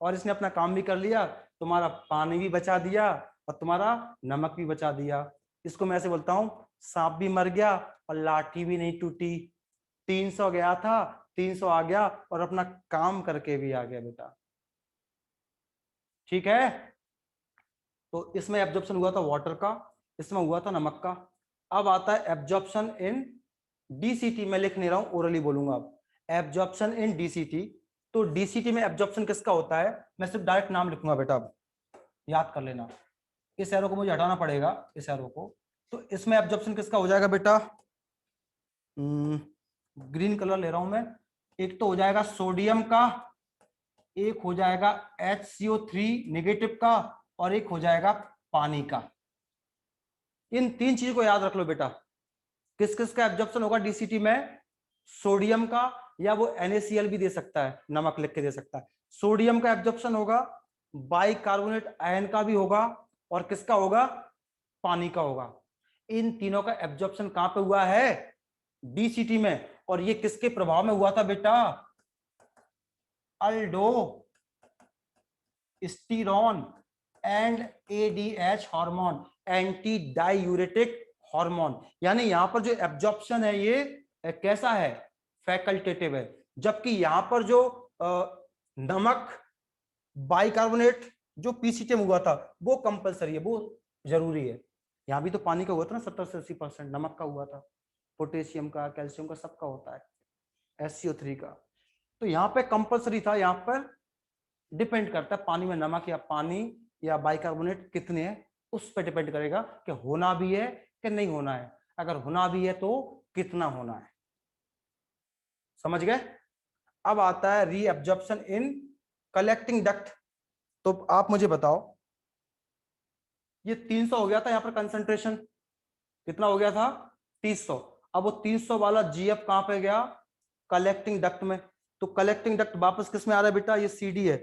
और इसने अपना काम भी कर लिया, तुम्हारा पानी भी बचा दिया और तुम्हारा नमक भी बचा दिया। इसको मैं ऐसे बोलता हूं, सांप भी मर गया और लाठी भी नहीं टूटी। 300 गया था, 300 आ गया और अपना काम करके भी आ गया बेटा। ठीक है? तो इसमें एब्जॉर्प्शन हुआ था वाटर का, इसमें हुआ था नमक का। अब आता है एब्जॉर्प्शन इन डीसीटी। मैं लिख नहीं रहा हूं, ओरली बोलूंगा अब। Absorption in DCT. तो डीसीटी में एब्जॉर्प्शन किसका होता है? मैं सिर्फ डायरेक्ट नाम लिखूंगा बेटा, अब याद कर लेना। इस एरो को मुझे हटाना पड़ेगा, इस एरो को। तो इसमें एब्जॉर्प्शन किसका हो जाएगा बेटा? ग्रीन कलर ले रहा हूं मैं। एक तो हो जाएगा सोडियम का, एक हो जाएगा HCO3 नेगेटिव का, और एक हो जाएगा पानी का। इन तीन चीजों को याद रख लो बेटा। किस किस का एब्जॉर्प्शन होगा डीसीटी में? सोडियम का, या वो NaCl भी दे सकता है, नमक लिख के दे सकता है। सोडियम का एब्जॉर्प्शन होगा, बाइकार्बोनेट आयन का भी होगा, और किसका होगा? पानी का होगा। इन तीनों का एब्जॉर्प्शन कहां पे हुआ है? डीसीटी में। और ये किसके प्रभाव में हुआ था बेटा? Aldosterone and ADH hormone, anti diuretic hormone. यानी यहां पर जो एब्जॉर्प्शन है ये कैसा है? फैकल्टेटिव है। जबकि यहां पर जो नमक, बाइकार्बोनेट, जो पीसीटी में हुआ था, वो कंपलसरी है, वो जरूरी है। यहां भी तो पानी का हुआ था ना 70 से 80%, नमक का हुआ था, पोटेशियम का, कैल्शियम का, सबका होता है, SCO3 का। तो यहाँ पे कंपलसरी था, यहाँ पर डिपेंड करता है पानी में नमक या पानी या बाइकार्बोनेट कितने हैं, उस पर डिपेंड करेगा कि होना भी है कि नहीं होना है। अगर होना भी है तो कितना होना है। समझ गए? अब आता है रीअब्जॉर्प्शन इन कलेक्टिंग डक्ट। तो आप मुझे बताओ, ये 300 हो गया था, यहाँ पर कंसंट्रेशन कितना हो गया था? 300। अब वो 300 वाला जीएफ कहां पे गया? कलेक्टिंग डक्ट में। तो कलेक्टिंग डक्ट वापस किस में आ रहा है बेटा? ये CD है।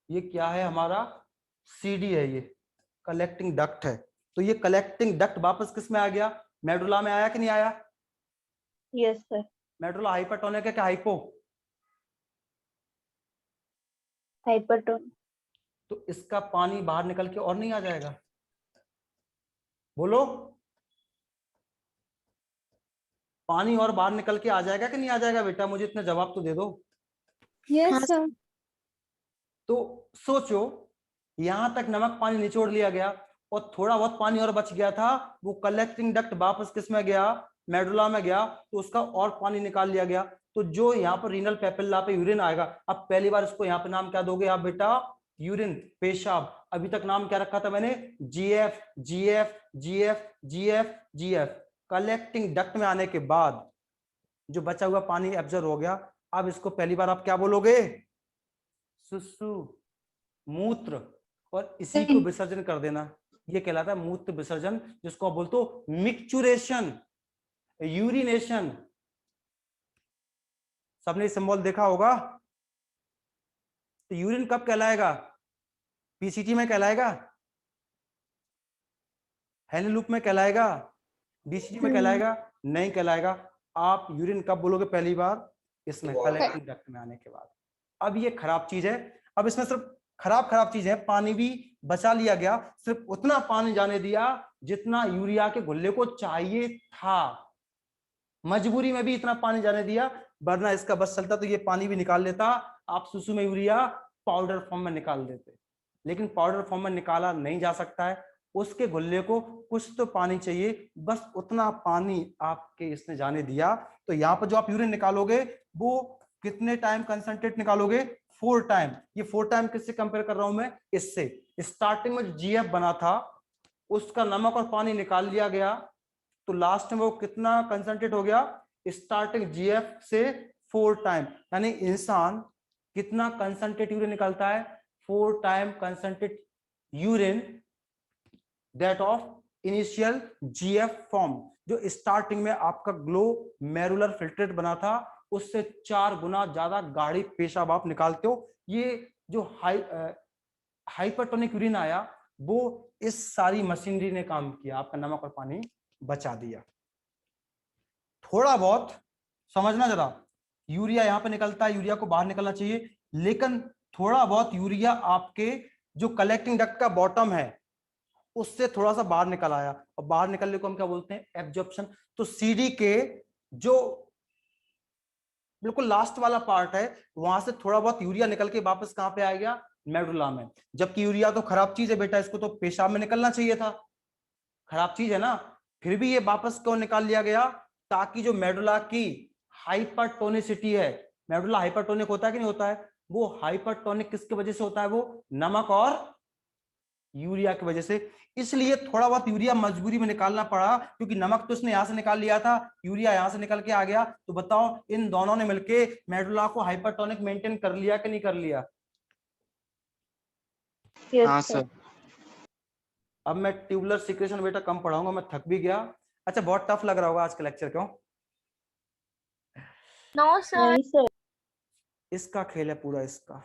ये क्या है हमारा? CD है, ये कलेक्टिंग डक्ट है। तो ये कलेक्टिंग डक्ट वापस किस में आ गया? मेडुला में आया कि नहीं आया? Yes sir. मेडुला हाइपरटोनिक है क्या हाइपो? हाइपरटोन। तो इसका पानी बाहर निकल के और नहीं आ जाएगा? बोलो, पानी और बाहर निकल के आ जाएगा कि नहीं आ जाएगा बेटा? मुझे इतना जवाब तो दे दो। Yes sir. तो सोचो, यहां तक नमक पानी निचोड़ लिया गया और थोड़ा बहुत पानी और बच गया था, वो कलेक्टिंग डक्ट वापस किस में गया? मेडुला में गया, तो उसका और पानी निकाल लिया गया। तो जो यहाँ पर रीनल पेपिल्ला पे यूरिन आएगा, अब पहली बार इसको यहाँ पे नाम क्या दोगे आप बेटा? यूरिन, पेशाब। अभी तक नाम क्या रखा था मैंने? GF, GF, GF, GF, GF. Collecting duct में आने के बाद जो बचा हुआ पानी एब्जॉर्ब हो गया, अब इसको पहली बार आप क्या बोलोगे? सुसु, मूत्र, और इसी को विसर्जन कर देना। ये कहलाता है मूत्र विसर्जन, जिसको आप बोलते हो मिक्चुरेशन, यूरिनेशन। सबने सिंबल देखा होगा। तो यूरिन कब कहलाएगा? पीसीटी में कहलाएगा, हेनरी लूप में कहलाएगा, डीसीटी में कहलाएगा? नहीं कहलाएगा। आप यूरिन कब बोलोगे पहली बार? इसमें कलेक्टिंग डक्ट में आने के बाद। अब ये खराब चीज है। अब इसमें सिर्फ खराब चीज है, पानी भी बचा लिया गया, सिर्फ उतना पानी जाने दिया जितना यूरिया के घुलने को चाहिए था। मजबूरी में भी इतना पानी जाने दिया, वरना इसका बस चलता तो ये पानी भी निकाल लेता, आप सुसु में यूरिया पाउडर फॉर्म में निकाल देते। लेकिन पाउडर फॉर्म में निकाला नहीं जा सकता है, उसके घुलने को कुछ तो पानी चाहिए, बस उतना पानी आपके इसने जाने दिया। तो यहाँ पर जो आप यूरिन निकालोगे वो कितने टाइम कंसंट्रेट निकालोगे? 4 टाइम। ये 4 टाइम किससे कंपेयर कर रहा हूं मैं? इससे। स्टार्टिंग में जीएफ बना था, उसका नमक और पानी निकाल लिया गया, तो लास्ट में वो कितना कंसंट्रेट हो गया? स्टार्टिंग जीएफ से 4 टाइम। यानी इंसान कितना कंसंट्रेट यूरिन निकालता है? 4 time concentrate urine that of initial GF form. जो स्टार्टिंग में आपका ग्लोमेरुलर फिल्ट्रेट बना था, उससे 4 गुना ज्यादा गाढ़ी पेशाब आप निकालते हो। ये जो हाइपरटोनिक यूरिन आया, वो इस सारी मशीनरी ने काम किया, आपका नमक और पानी बचा दिया। थोड़ा बहुत समझना जरा, यूरिया यहाँ पे निकलता है, यूरिया को बाहर निकलना चाहिए, लेकिन थोड़ा बहुत यूरिया आपके जो कलेक्टिंग डक्ट का बॉटम है उससे थोड़ा सा बाहर निकल आया, और बाहर निकलने को हम क्या बोलते हैं? एब्जॉर्प्शन। तो सीडी के जो बिल्कुल लास्ट वाला पार्ट है, वहां से थोड़ा बहुत यूरिया निकल के वापस कहां पे आ गया? मेडुला में। जबकि यूरिया तो खराब चीज है बेटा, इसको तो पेशाब में निकलना चाहिए था, खराब चीज है ना। फिर भी ये वापस क्यों निकाल लिया गया? ताकि जो मेडुला की हाइपरटोनिसिटी है, मेडुला हाइपरटोनिक होता है कि नहीं होता है? वो हाइपरटोनिक किसकी वजह से होता है? वो नमक और यूरिया की वजह से। इसलिए थोड़ा बहुत यूरिया मजबूरी में निकालना पड़ा, क्योंकि नमक तो इसने यहां से निकाल लिया था, यूरिया यहां से निकल के आ गया। तो बताओ, इन दोनों ने मिलके मेडुला को हाइपरटोनिक मेंटेन कर लिया कि नहीं कर लिया? हाँ सर। अब मैं ट्यूबुलर सिक्रेशन बेटा कम पढ़ाऊंगा, मैं थक भी गया। अच्छा, बहुत टफ लग रहा होगा आज का लेक्चर, क्यों? No sir. नहीं सर। इसका खेल है पूरा, इसका।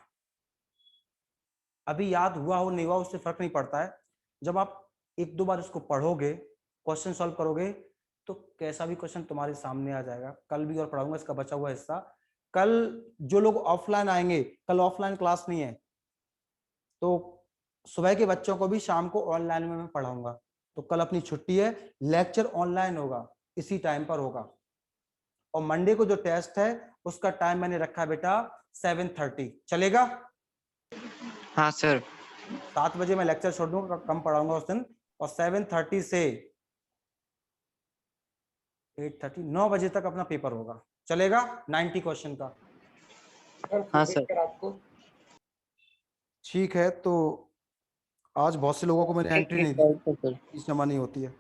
अभी याद हुआ हो नहीं हुआ उससे फर्क नहीं पड़ता है। जब आप 1-2 बार इसको पढ़ोगे, क्वेश्चन सॉल्व करोगे, तो कैसा भी क्वेश्चन तुम्हारे सामने आ जाएगा। कल भी और पढ़ाऊंगा इसका बचा हुआ हिस्सा। कल जो लोग ऑफलाइन आएंगे, कल ऑफलाइन क्लास नहीं है, तो सुबह के बच्चों को भी शाम को ऑनलाइन में मैं पढ़ाऊंगा। तो कल अपनी छुट्टी है, लेक्चर ऑनलाइन होगा, इसी टाइम पर होगा। और मंडे को जो टेस्ट है उसका टाइम मैंने रखा है बेटा 7:30, चलेगा? हाँ सर। 7 बजे मैं लेक्चर छोड़ दूंगा, कम पढ़ाऊंगा उस दिन। और 7:30 से 8:30, 9 बजे तक अपना पेपर होगा, चलेगा? 90 क्वेश्चन का। हाँ सर। ठीक है, तो आज बहुत से लोगों को मैंने एंट्री नहीं दी, सर फीस जमा नहीं होती है।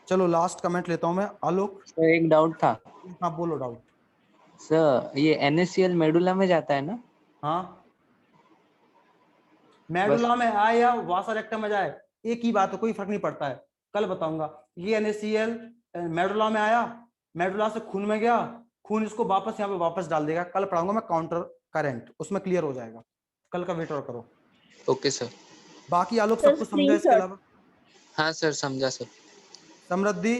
चलो लास्ट कमेंट लेता हूं मैं। आलोक, एक डाउट था। हाँ बोलो डाउट। सर ये NaCl मेडुला में जाता है ना? हाँ, मेडुला में आए या वासा रेक्टम में जाए, एक ही बात है, कोई फर्क नहीं पड़ता है। कल बताऊंगा। ये NaCl मेडुला में आया, मेडुला से खून में गया, खून इसको वापस यहाँ पे वापस डाल देगा। कल पढ़ाऊंगा मैं काउंटर करंट, उसमें क्लियर हो जाएगा। कल का वेट और करो। Okay sir. बाकी आलोक सर, सब कुछ समझा इसके screenshot। अलावा? हाँ सर, समझा सर। समृद्धि,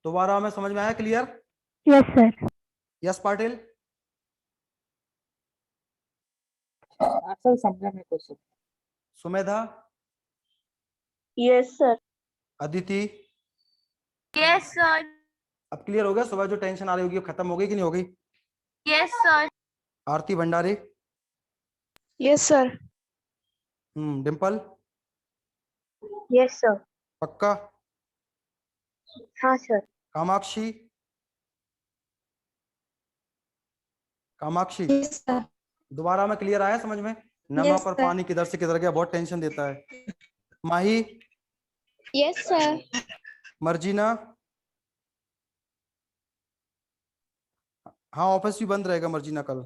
दोबारा हमें समझ में आया? Clear? Yes sir. Yes Patil? Sir समझा मेरे को sir. Sumedha, yes sir. Aditi, yes sir. अब क्लियर हो गया? सुबह जो टेंशन आ रही होगी वो खत्म हो गई कि नहीं हो गई? Yes sir. Aarti Bhandari, yes sir. Dimple, yes sir. पक्का? हाँ sir. Kamakshi, Kamakshi, yes sir. दोबारा में क्लियर आया समझ में? नमा Yes, पर sir. पानी किधर से किधर गया, बहुत टेंशन देता है। माही, Yes, sir. मर्जीना, हाँ ऑफिस भी बंद रहेगा मर्जीना कल।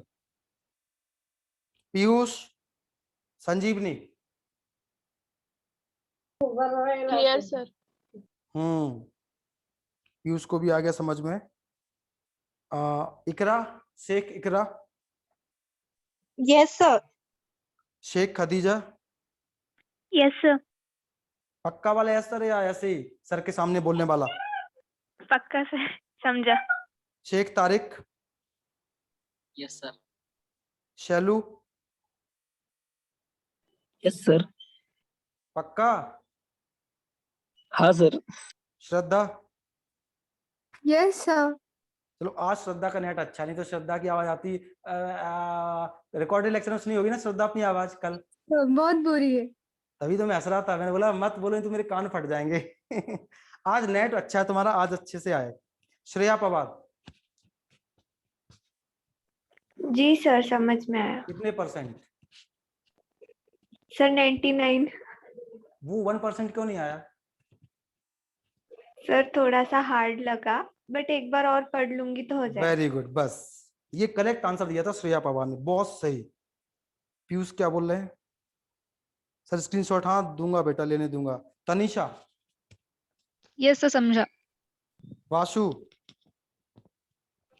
पीयूष, संजीवनी, Clear, sir. पीयूष को भी आ गया समझ में। इकरा, शेख इकरा, Yes, sir. Sheikh Khadija, Yes, sir. पक्का वाला है सर या ऐसे ही सर के सामने बोलने वाला? पक्का सर, समझा। Sheikh Tariq, yes sir. Shailu, yes sir. पक्का? हाँ सर। श्रद्धा? Yes, sir. चलो आज श्रद्धा का नेट अच्छा, नहीं तो श्रद्धा की आवाज आती रिकॉर्डेड लेक्चर में सुनी होगी ना श्रद्धा अपनी आवाज कल, बहुत बुरी है। तभी तो मैं हंस रहा था, मैंने बोला मत बोलो तो मेरे कान फट जाएंगे। आज नेट अच्छा है तुम्हारा, आज अच्छे से आए। श्रेया पवार, जी सर, समझ में आया। कितने परसेंट? सर 99। वो 1% क्यों नहीं आया? सर थोड़ा सा हार्ड लगा, बट एक बार और पढ़ लूंगी तो हो जाएगा। वेरी गुड, बस ये करेक्ट आंसर दिया था श्रेया पवार ने, बहुत सही। पीयूष क्या बोल रहे हैं? सर स्क्रीनशॉट हाँ दूंगा बेटा, लेने दूंगा। तनिषा? Yes, sir, समझा। वासु?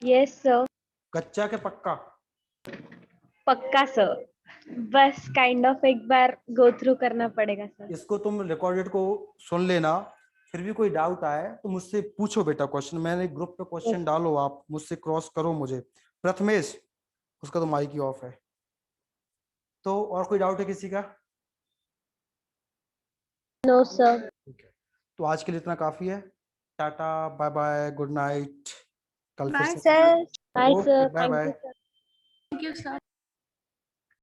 Yes sir. कच्चा के पक्का? पक्का सर, बस काइंड ऑफ एक बार गो थ्रू करना पड़ेगा सर। इसको तुम रिकॉर्डेड को सुन लेना, फिर भी कोई डाउट आए तो मुझसे पूछो बेटा क्वेश्चन, मैंने ग्रुप पे क्वेश्चन डालो, आप मुझसे क्रॉस करो मुझे। प्रथमेश, उसका तो माइक ही ऑफ है। तो और कोई डाउट है किसी का? No sir. तो आज के लिए इतना काफी है। Tata, bye bye, good night. कल फिर Bye, से sir bye okay, sir, bye thank bye. You sir. thank you, sir.